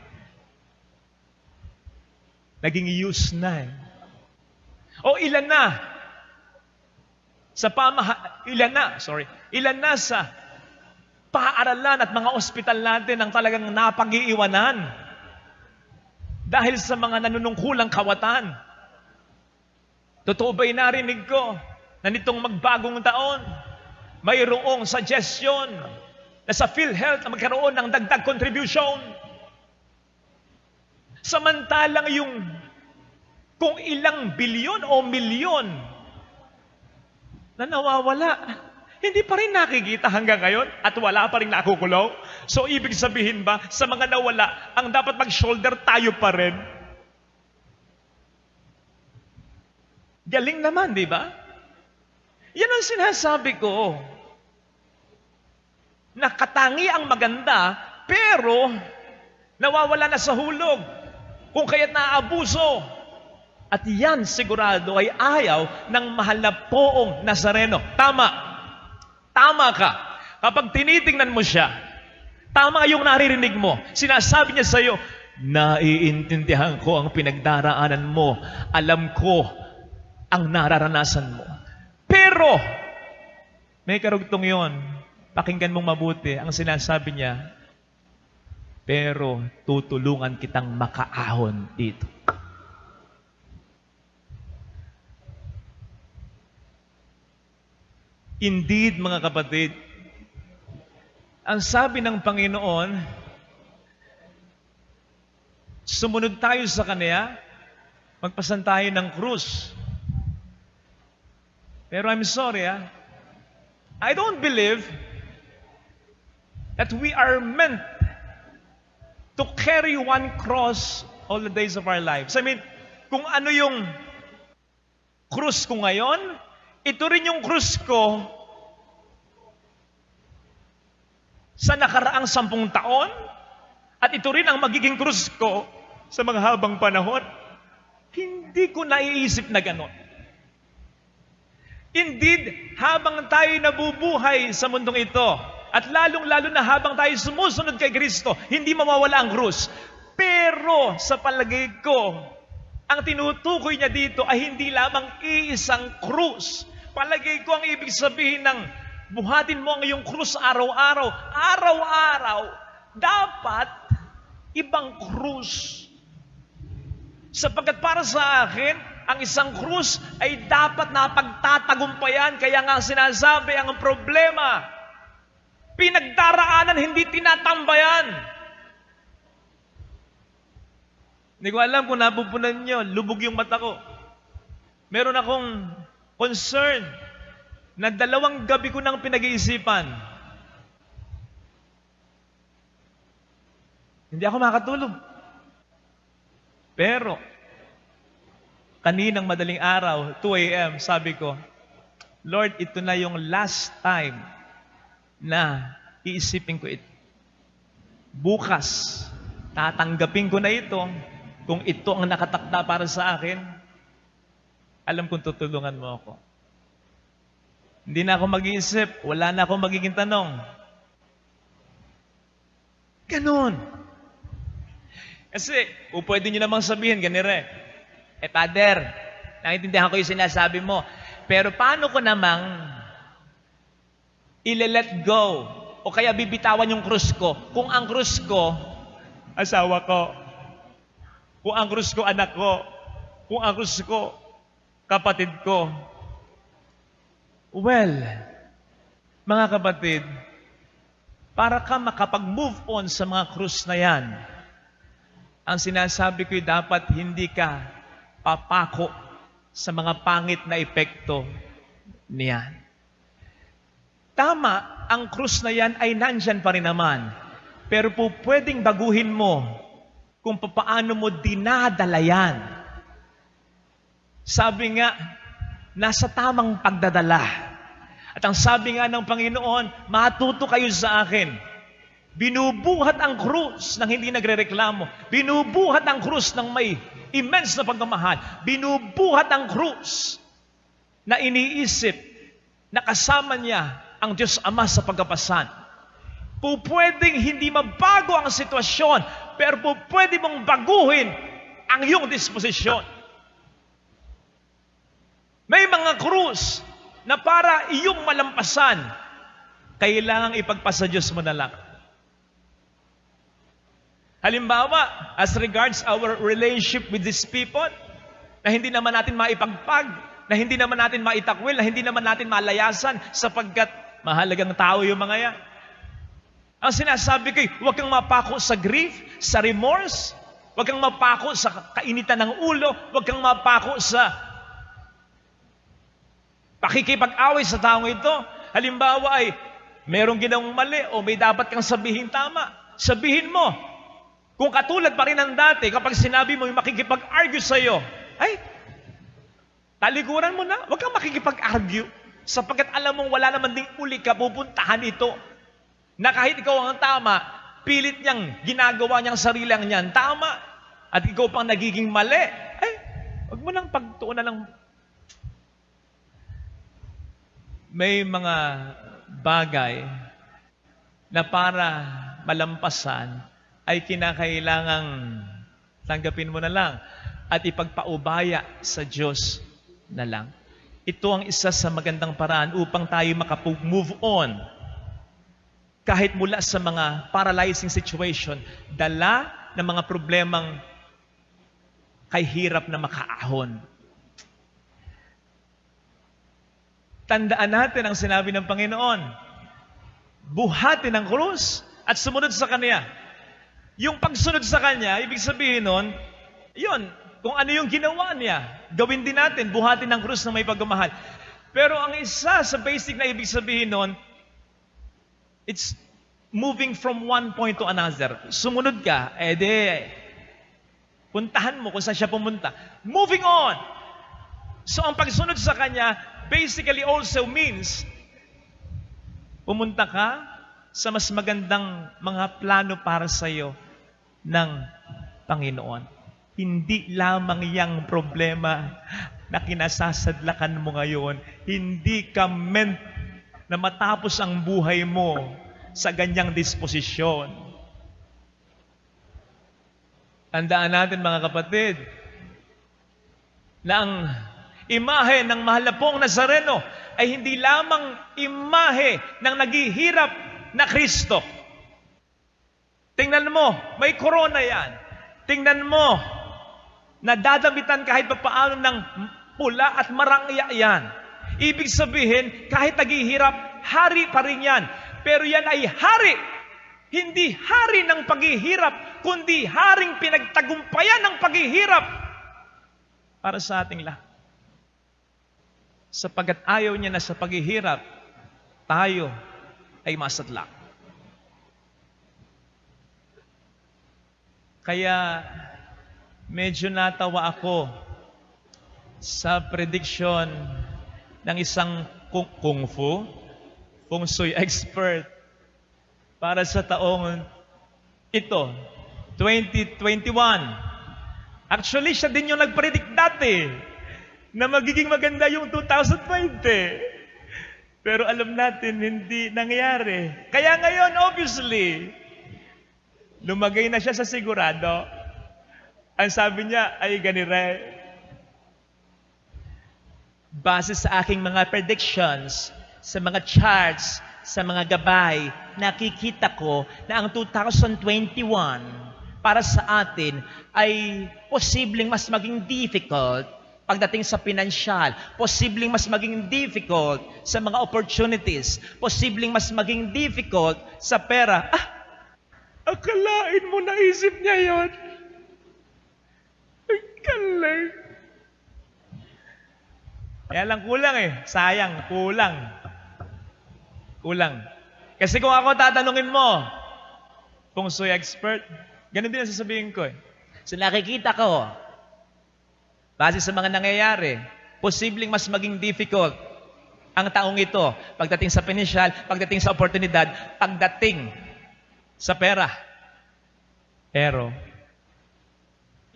Speaker 1: Naging use na O ilan na sa paaralan at mga ospital natin ang talagang napag-iiwanan dahil sa mga nanunungkulang kawatan. Totoo ba'y narinig ko na nitong magbagong taon, mayroong suggestion na sa PhilHealth na magkaroon ng dagdag contribution. Samantalang yung kung ilang bilyon o milyon na nawawala, hindi pa rin nakikita hanggang ngayon at wala pa rin nakukulong. So, ibig sabihin ba, sa mga nawala, ang dapat mag-shoulder tayo pa rin? Galing naman, di ba? Yan ang sinasabi ko. Nakatangi ang maganda, pero nawawala na sa hulog. Kung kaya't naaabuso. At yan sigurado ay ayaw ng mahal na poong Nazareno. Tama. Tama ka. Kapag tinitingnan mo siya, tama yung naririnig mo. Sinasabi niya sa iyo, naiintindihan ko ang pinagdaraanan mo. Alam ko ang nararanasan mo. Pero, may karugtong yon. Pakinggan mong mabuti. Ang sinasabi niya, pero tutulungan kitang makaahon dito. Indeed, mga kapatid, ang sabi ng Panginoon, sumunod tayo sa Kanya, magpasan tayo ng krus. Pero I'm sorry, I don't believe that we are meant to carry one cross all the days of our lives. I mean, kung ano yung krus ko ngayon, ito rin yung krus ko sa nakaraang 10 taon at ito rin ang magiging krus ko sa mga habang panahon. Hindi ko naiisip na ganon. Indeed, habang tayo nabubuhay sa mundong ito at lalong-lalo na habang tayo sumusunod kay Kristo, hindi mawawala ang krus. Pero sa palagay ko, ang tinutukoy niya dito ay hindi lamang iisang krus. Palagay ko ang ibig sabihin ng buhatin mo ang iyong krus araw-araw. Araw-araw, dapat ibang krus. Sapagkat para sa akin, ang isang krus ay dapat na pagtatagumpayan. Kaya nga sinasabi, ang problema, pinagdaraanan, hindi tinatambayan. Hindi ko alam kung napupunan nyo, lubog yung mata ko. Meron akong concern na 2 gabi ko nang pinag-iisipan. Hindi ako makatulog. Pero, kaninang madaling araw, 2 a.m., sabi ko, Lord, ito na yung last time na iisipin ko ito. Bukas, tatanggapin ko na ito. Kung ito ang nakatakda para sa akin, alam kong tutulungan mo ako. Hindi na ako mag-iisip, wala na akong magiging tanong. Ganon. Kasi, pwede nyo namang sabihin, ganire, Father, naiintindihan ko yung sinasabi mo, pero paano ko namang ile-let go o kaya bibitawan yung krus ko kung ang krus ko, asawa ko, kung ang krus ko, anak ko, kung ang krus ko, kapatid ko. Well, mga kapatid, para ka makapag-move on sa mga krus na yan, ang sinasabi ko'y dapat hindi ka papako sa mga pangit na epekto niyan. Tama, ang krus na yan ay nandyan pa rin naman. Pero po pwedeng baguhin mo kung paano mo dinadala yan. Sabi nga, nasa tamang pagdadala. At ang sabi nga ng Panginoon, matuto kayo sa akin. Binubuhat ang krus ng hindi nagrereklamo. Binubuhat ang krus ng may immense na pagmamahal. Binubuhat ang krus na iniisip na kasama niya ang Diyos Ama sa pagkapasan. Pwedeng hindi mabago ang sitwasyon, pero pwede mong baguhin ang iyong disposisyon. May mga krus na para iyong malampasan, kailangang ipagpasa Diyos mo na lang. Halimbawa, as regards our relationship with these people, na hindi naman natin maipagpag, na hindi naman natin maitakwil, na hindi naman natin malayasan, sapagkat mahalagang tao yung mga yan. Ang sinasabi ko, huwag kang mapako sa grief, sa remorse, huwag kang mapako sa kainitan ng ulo, huwag kang mapako sa pakikipag-away sa taong ito. Halimbawa ay, merong ginawang mali o may dapat kang sabihin tama. Sabihin mo. Kung katulad pa rin ng dati, kapag sinabi mo yung makikipag-argue sa'yo, ay, talikuran mo na. Huwag kang makikipag-argue. Sapagkat alam mong wala naman ding uli ka pupuntahan ito. Na kahit ikaw ang tama, pilit niyang ginagawa niyang sarilang niyan tama. At ikaw pang nagiging mali. Ay, huwag mo nang pagtuunan ng... May mga bagay na para malampasan ay kinakailangang tanggapin mo na lang at ipagpaubaya sa Diyos na lang. Ito ang isa sa magandang paraan upang tayo makapag-move on kahit mula sa mga paralyzing situation, dala ng mga problemang kay hirap na makaahon. Tandaan natin ang sinabi ng Panginoon, buhatin ang krus at sumunod sa Kanya. Yung pagsunod sa Kanya, ibig sabihin nun, yun, kung ano yung ginawa niya, gawin din natin, buhatin ang krus na may pagmamahal. Pero ang isa sa basic na ibig sabihin nun, it's moving from one point to another. Sumunod ka, puntahan mo kung saan siya pumunta. Moving on! So ang pagsunod sa Kanya, basically also means, pumunta ka sa mas magandang mga plano para sa iyo ng Panginoon. Hindi lamang yang problema na kinasasadlakan mo ngayon. Hindi ka meant na matapos ang buhay mo sa ganyang disposisyon. Tandaan natin mga kapatid, na ang imahe ng mahal na pong Nazareno ay hindi lamang imahe ng naghihirap na Kristo. Tingnan mo, may corona yan. Tingnan mo, nadadamitan kahit papaano ng pula at marangya yan. Ibig sabihin, kahit naghihirap, hari pa rin yan. Pero yan ay hari. Hindi hari ng paghihirap, kundi haring pinagtagumpayan ng paghihirap para sa ating lahat. Sapagat ayaw niya na sa paghihirap, tayo ay masadlak. Kaya medyo natawa ako sa prediction ng isang kung fu, feng shui expert para sa taong ito, 2021. Actually, siya din yung nag-predict dati na magiging maganda yung 2020. Pero alam natin, hindi nangyari. Kaya ngayon, obviously, lumagay na siya sa sigurado. Ang sabi niya ay ganire, base sa aking mga predictions, sa mga charts, sa mga gabay, nakikita ko na ang 2021 para sa atin ay posibleng mas maging difficult pagdating sa pinansyal, posibleng mas maging difficult sa mga opportunities, posibleng mas maging difficult sa pera. Akalain mo naisip niya yon. Ang galing. Kaya lang kulang sayang, kulang. Kasi kung ako tatanungin mo, feng shui expert, ganun din ang sasabihin ko So nakikita ko, base sa mga nangyayari, posibleng mas maging difficult ang taong ito pagdating sa pinansyal, pagdating sa oportunidad, pagdating sa pera. Pero,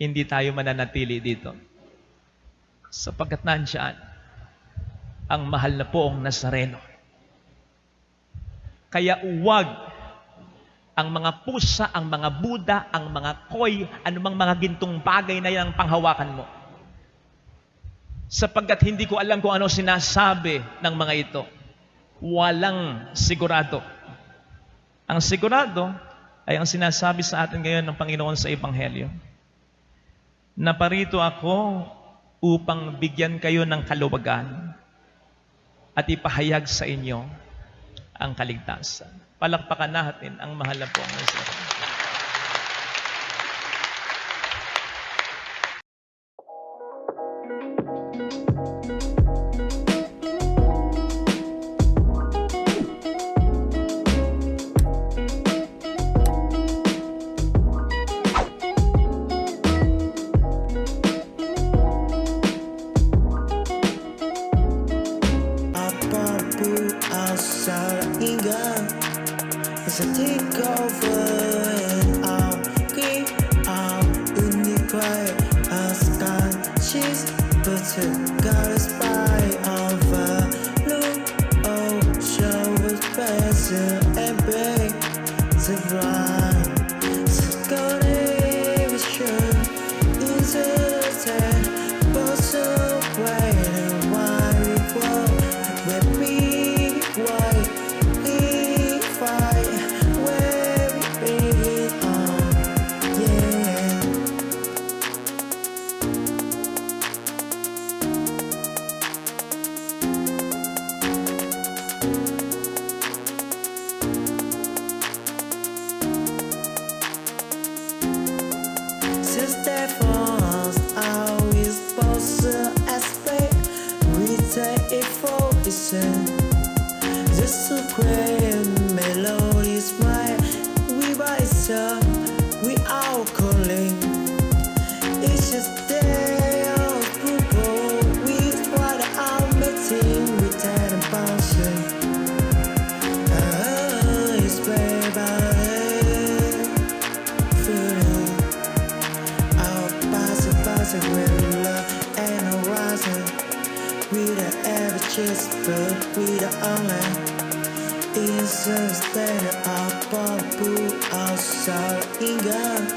Speaker 1: hindi tayo mananatili dito. Sapagkat nandiyan ang mahal na poong Nazareno. Kaya uwag ang mga pusa, ang mga Buddha, ang mga koy, anumang mga gintong bagay na yan ang panghawakan mo. Sapagkat hindi ko alam kung ano sinasabi ng mga ito. Walang sigurado. Ang sigurado ay ang sinasabi sa atin ngayon ng Panginoon sa Ebanghelyo. Naparito ako upang bigyan kayo ng kaluwagan at ipahayag sa inyo ang kaligtasan. Palakpakan natin ang mahal na pong Diyos.
Speaker 5: Apapun asal hingga As I take over and I'll keep out in the quiet As conscious but to God is by over Look, oh, show us better and break the blind So gonna be sure it's a time but so bright and wide we walk where we white we fight where we bring it on, yeah. Since that falls, I was supposed to aspect we take it for listen. Just a great melodies, my we rise up, we all calling. It's just day of people, we what I'm meeting with that bouncing. It's baby, feeling. I'll pass it with love and a rising. With the ever chest, but with the online. It's a stand up, boo, outside, inga.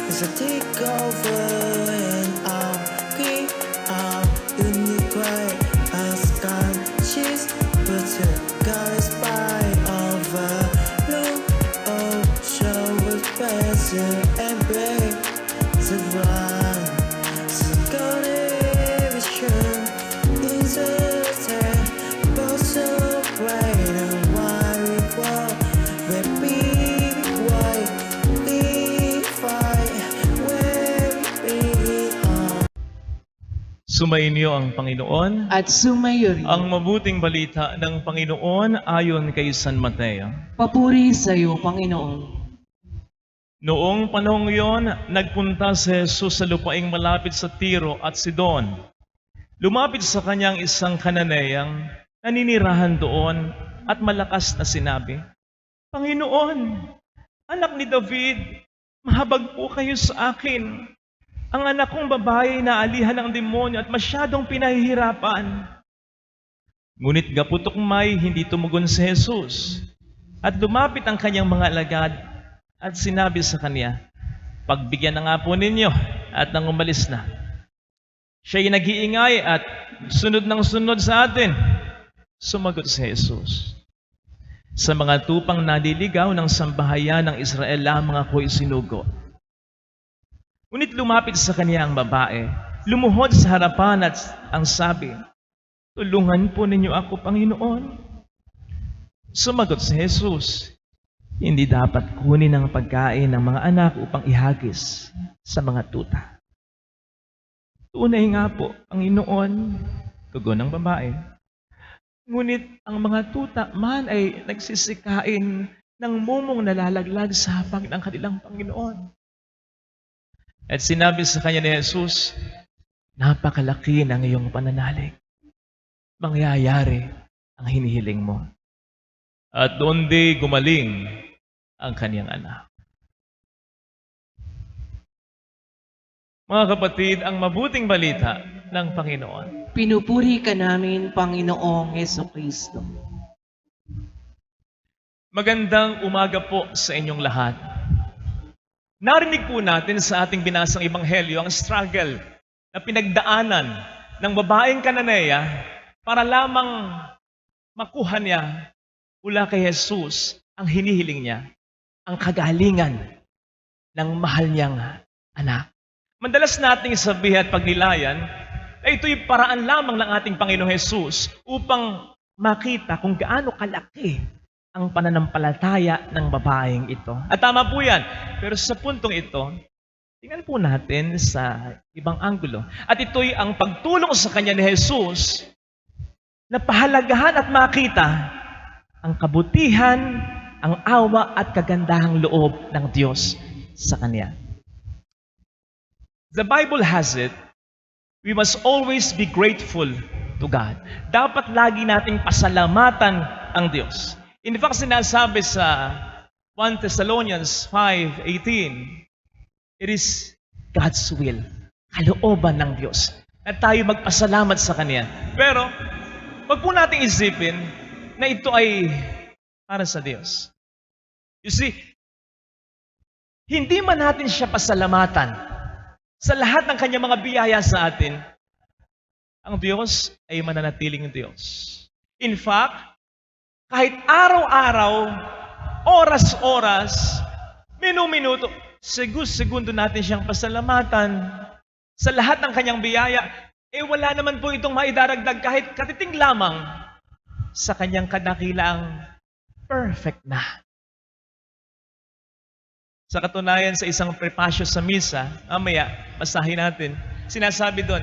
Speaker 5: It's a take over and I'll keep out in the quiet. As conscious, but the God is by over. Look, oh, show us better and break the blind. So gonna be sure it's a time, but so bright and wide we walk. Where we white, we fight, where we bring it on.
Speaker 1: Sumainyo ang Panginoon.
Speaker 6: At sumayo rin.
Speaker 1: Ang mabuting balita ng Panginoon ayon kay San Mateo.
Speaker 6: Papuri sa iyo, Panginoon.
Speaker 1: Noong panahong iyon, nagpunta si Jesus sa lupaing malapit sa Tiro at Sidon. Lumapit sa kanyang isang Kananeyang naninirahan doon at malakas na sinabi, Panginoon, anak ni David, mahabag po kayo sa akin. Ang anak kong babae na alihan ng demonyo at masyadong pinahihirapan. Ngunit gaputok may hindi tumugon si Jesus. At lumapit ang kanyang mga alagad at sinabi sa kanya, pagbigyan na nga po ninyo at nang umalis na. Siya'y nag-iingay at sunod ng sunod sa atin. Sumagot si Jesus, sa mga tupang naliligaw ng sambahayan ng Israel lamang ako'y sinugo. Ngunit lumapit sa kanya ang babae, lumuhod sa harapan at ang sabi, tulungan po ninyo ako, Panginoon. Sumagot si Jesus, hindi dapat kunin ang pagkain ng mga anak upang ihagis sa mga tuta. Tunay nga po, Panginoon, tugon ng babae. Ngunit ang mga tuta man ay nagsisikain ng mumong nalalaglag sa hapag ng kanilang Panginoon. At sinabi sa kanya ni Jesus, napakalaki ng iyong pananalig. Mangyayari ang hinihiling mo. At doon di gumaling ang kaniyang anak. Mga kapatid, ang mabuting balita ng Panginoon.
Speaker 6: Pinupuri ka namin, Panginoong Hesukristo.
Speaker 1: Magandang umaga po sa inyong lahat. Narinig po natin sa ating binasang ebanghelyo ang struggle na pinagdaanan ng babaeng Kananeya para lamang makuha niya mula kay Jesus ang hinihiling niya, ang kagalingan ng mahal niyang anak. Madalas nating sabihin at pagnilayan na ito'y paraan lamang ng ating Panginoong Jesus upang makita kung gaano kalaki ang pananampalataya ng babaeng ito. At tama po yan. Pero sa puntong ito, tingnan po natin sa ibang anggulo. At ito'y ang pagtulong sa kanya ni Jesus na pahalagahan at makita ang kabutihan, ang awa at kagandahang loob ng Diyos sa kanya. The Bible has it, we must always be grateful to God. Dapat lagi nating pasalamatan ang Diyos. In fact, sinasabi sa 1 Thessalonians 5:18, it is God's will, kalooban ng Diyos, na tayo magpasalamat sa Kanya. Pero, wag po nating isipin na ito ay para sa Diyos. You see, hindi man natin siya pasalamatan sa lahat ng Kanyang mga biyaya sa atin, ang Diyos ay mananatiling Diyos. In fact, kahit araw-araw, oras-oras, minu-minuto, segundo natin siyang pasalamatan sa lahat ng Kanyang biyaya, wala naman po itong maidaragdag kahit katiting lamang sa Kanyang kadakilaang perfect na. Sa katunayan sa isang prepasyo sa misa, mamaya, basahin natin, sinasabi doon,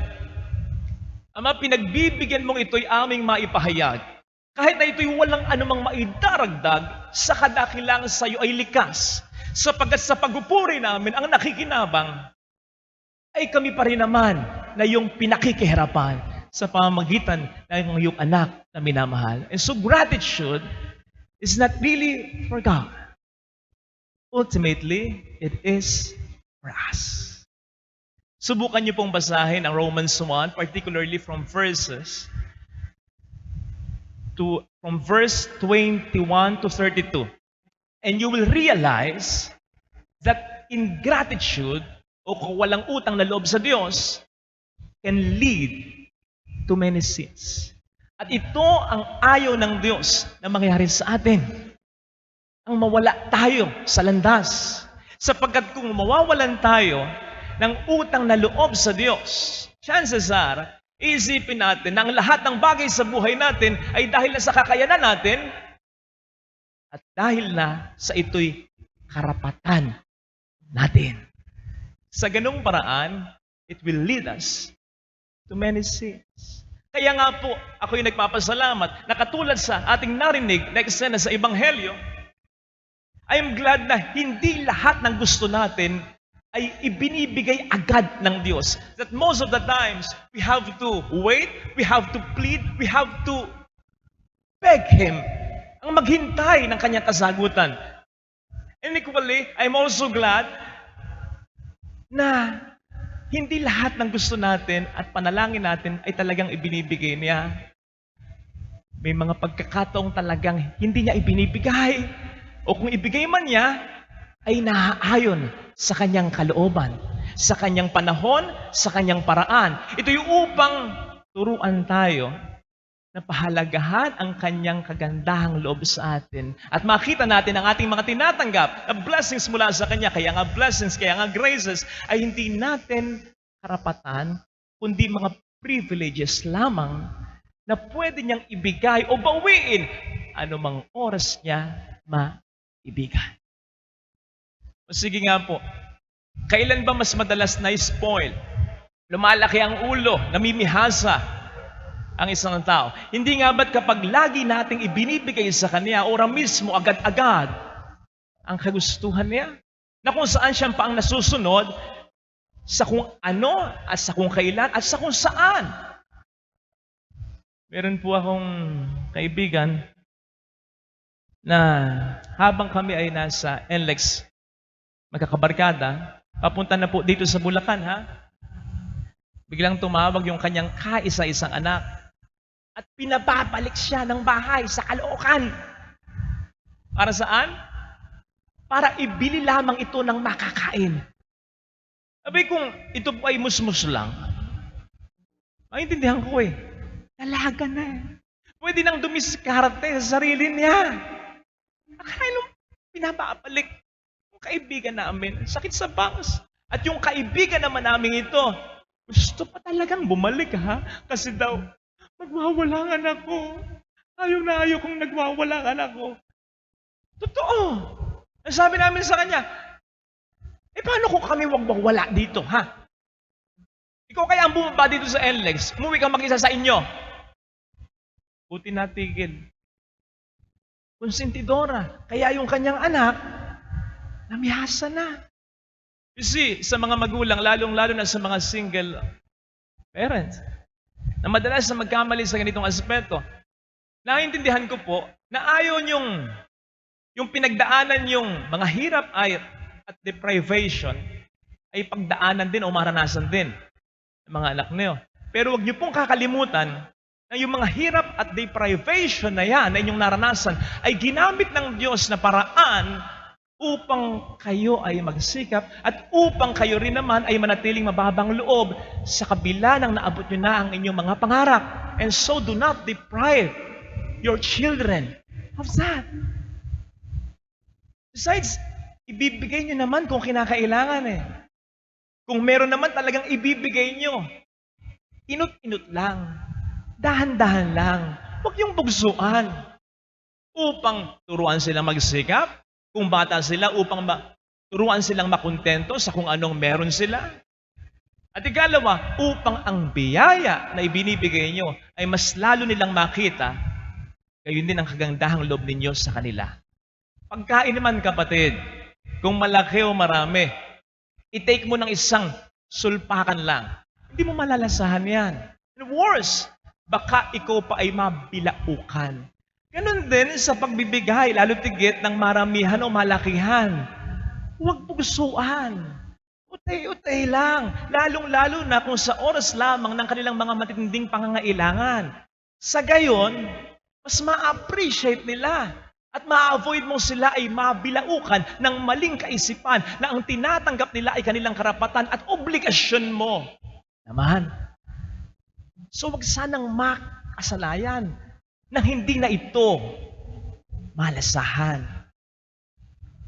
Speaker 1: Ama, pinagbibigyan mong ito'y aming maipahayag. Kahit na ito'y walang anumang maidaragdag, sa kadakilang sa iyo ay likas. Sapagkat sa pagpupuri namin, ang nakikinabang, ay kami pa rin naman na iyong pinakikihirapan sa pamamagitan ng iyong anak na minamahal. And so gratitude is not really for God. Ultimately, it is for us. Subukan niyo pong basahin ang Romans 1, particularly from verse 21 to 32. And you will realize that ingratitude o kawalang utang na loob sa Diyos can lead to many sins. At ito ang ayaw ng Diyos na mangyari sa atin. Ang mawala tayo sa landas. Sapagkat kung mawawalan tayo ng utang na loob sa Diyos, chances are, isipin natin na ang lahat ng bagay sa buhay natin ay dahil na sa kakayanan natin at dahil na sa ito'y karapatan natin. Sa ganung paraan, it will lead us to many sins. Kaya nga po, ako'y nagpapasalamat na katulad sa ating narinig na eksena sa Ebanghelyo, I am glad na hindi lahat ng gusto natin ay ibinibigay agad ng Diyos. That most of the times, we have to wait, we have to plead, we have to beg Him ang maghintay ng kanyang kasagutan. And equally, I'm also glad na hindi lahat ng gusto natin at panalangin natin ay talagang ibinibigay niya. May mga pagkakataong talagang hindi niya ibinibigay. O kung ibigay man niya, ay naaayon sa kanyang kalooban, sa kanyang panahon, sa kanyang paraan. Ito yung upang turuan tayo na pahalagahan ang kanyang kagandahang loob sa atin. At makita natin ang ating mga tinatanggap na blessings mula sa kanya. Kaya nga blessings, kaya nga graces, ay hindi natin karapatan, kundi mga privileges lamang na pwede niyang ibigay o bawiin anumang oras niya maibigan. O sige nga po, kailan ba mas madalas na-spoil? Lumalaki ang ulo, namimihasa ang isang tao. Hindi nga ba't kapag lagi nating ibinibigay sa kanya, ora mismo agad-agad ang kagustuhan niya? Na kung saan siya pa ang nasusunod sa kung ano at sa kung kailan at sa kung saan. Meron po akong kaibigan na habang kami ay nasa NLEX magkakabarkada, papunta na po dito sa Bulacan, ha? Biglang tumawag yung kanyang kaisa-isang anak at pinababalik siya ng bahay sa Caloocan. Para saan? Para ibili lamang ito ng makakain. Sabi kung ito po ay musmus lang, maintindihan ko dalaga na Pwede nang dumiskarte sa sarili niya. Akala nung pinababalik yung kaibigan namin, sakit sa bangs. At yung kaibigan naman namin ito, gusto pa talagang bumalik, ha? Kasi daw, magwawala ang anak ko.
Speaker 7: Ayaw na ayaw kong nagwawala ang anak ko. Totoo. Ang sabi namin sa kanya, paano kung kami wag-wala dito, ha? Ikaw kaya ang bumaba dito sa NLEX, umuwi kang mag-isa sa inyo. Buti natigil. Konsentidora. Kaya yung kanyang anak, namihasa na. You see, sa mga magulang, lalong-lalo na sa mga single parents, na madalas na magkamali sa ganitong aspeto, naiintindihan ko po na ayaw yung pinagdaanan yung mga hirap at deprivation ay pagdaanan din o maranasan din ng mga anak niyo. Pero huwag niyo pong kakalimutan na yung mga hirap at deprivation na yan na inyong naranasan ay ginamit ng Diyos na paraan upang kayo ay magsikap at upang kayo rin naman ay manatiling mababang loob sa kabila ng naabot nyo na ang inyong mga pangarap. And so do not deprive your children of that. Besides, ibibigay nyo naman kung kinakailangan eh. Kung meron naman talagang ibibigay nyo, inut-inut lang, dahan-dahan lang, huwag yung bugsuan upang turuan silang magsikap. Kung bata sila, upang turuan silang makontento sa kung anong meron sila. At ikalawa, upang ang biyaya na ibinibigay nyo ay mas lalo nilang makita, gayon din ang kagandahang loob ninyo sa kanila. Pagkain naman kapatid, kung malaki o marami, i-take mo ng isang sulpakan lang. Hindi mo malalasahan yan. And worse, baka ikaw pa ay mabilaukan. Ganon din sa pagbibigay, lalo tigit ng maramihan o malakihan. Huwag pugsuan. Utay-utay lang. Lalong-lalo na kung sa oras lamang ng kanilang mga matitinding pangangailangan. Sa gayon, mas ma-appreciate nila at ma-avoid mo sila ay mabilaukan ng maling kaisipan na ang tinatanggap nila ay kanilang karapatan at obligasyon mo. Naman. So wag sanang makasalayan na hindi na ito malasahan.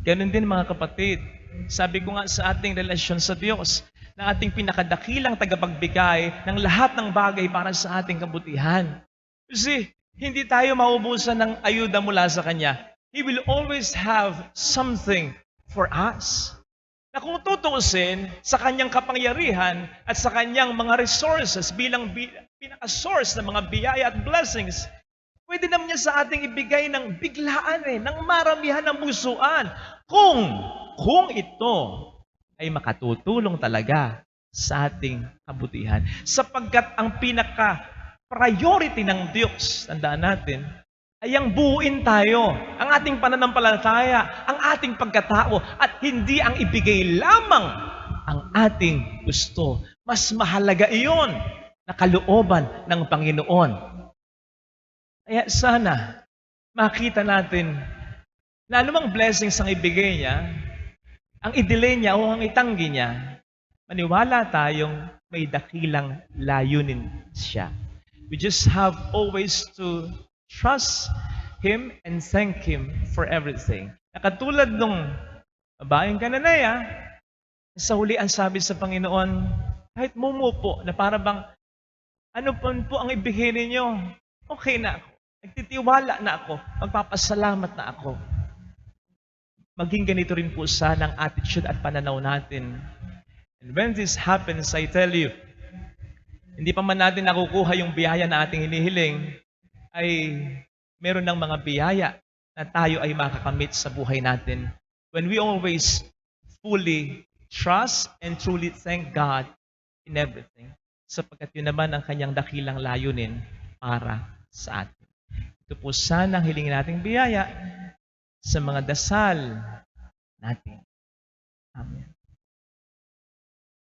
Speaker 7: Ganon din mga kapatid. Sabi ko nga sa ating relasyon sa Diyos, na ating pinakadakilang tagapagbigay ng lahat ng bagay para sa ating kabutihan. You see, hindi tayo maubusan ng ayuda mula sa Kanya. He will always have something for us. Na kung tutuusin sa Kanyang kapangyarihan at sa Kanyang mga resources bilang pinaka-source ng mga biyaya at blessings, pwede naman niya sa ating ibigay ng biglaan ng maramihan ng busuan. Kung ito ay makatutulong talaga sa ating kabutihan. Sapagkat ang pinaka-priority ng Diyos, tandaan natin, ay ang buuin tayo, ang ating pananampalataya, ang ating pagkatao, at hindi ang ibigay lamang ang ating gusto. Mas mahalaga iyon na kalooban ng Panginoon. Kaya sana, makita natin na anumang blessings ang ibigay niya, ang i-delay niya o ang itanggi niya, maniwala tayong may dakilang layunin siya. We just have always to trust Him and thank Him for everything. Nakatulad nung babaeng Kananaya, sa huli ang sabi sa Panginoon, kahit mumupo na para bang, ano po ang ibigay ninyo? Okay na ako. Nagtitiwala na ako. Magpapasalamat na ako. Maging ganito rin po sana ang attitude at pananaw natin. And when this happens, I tell you, hindi pa man natin nakukuha yung biyaya na ating hinihiling, ay meron ng mga biyaya na tayo ay makakamit sa buhay natin. When we always fully trust and truly thank God in everything. Sapagkat yun naman ang kanyang dakilang layunin para sa atin. Ito po sana ang hilingin nating biyaya sa mga dasal natin. Amen.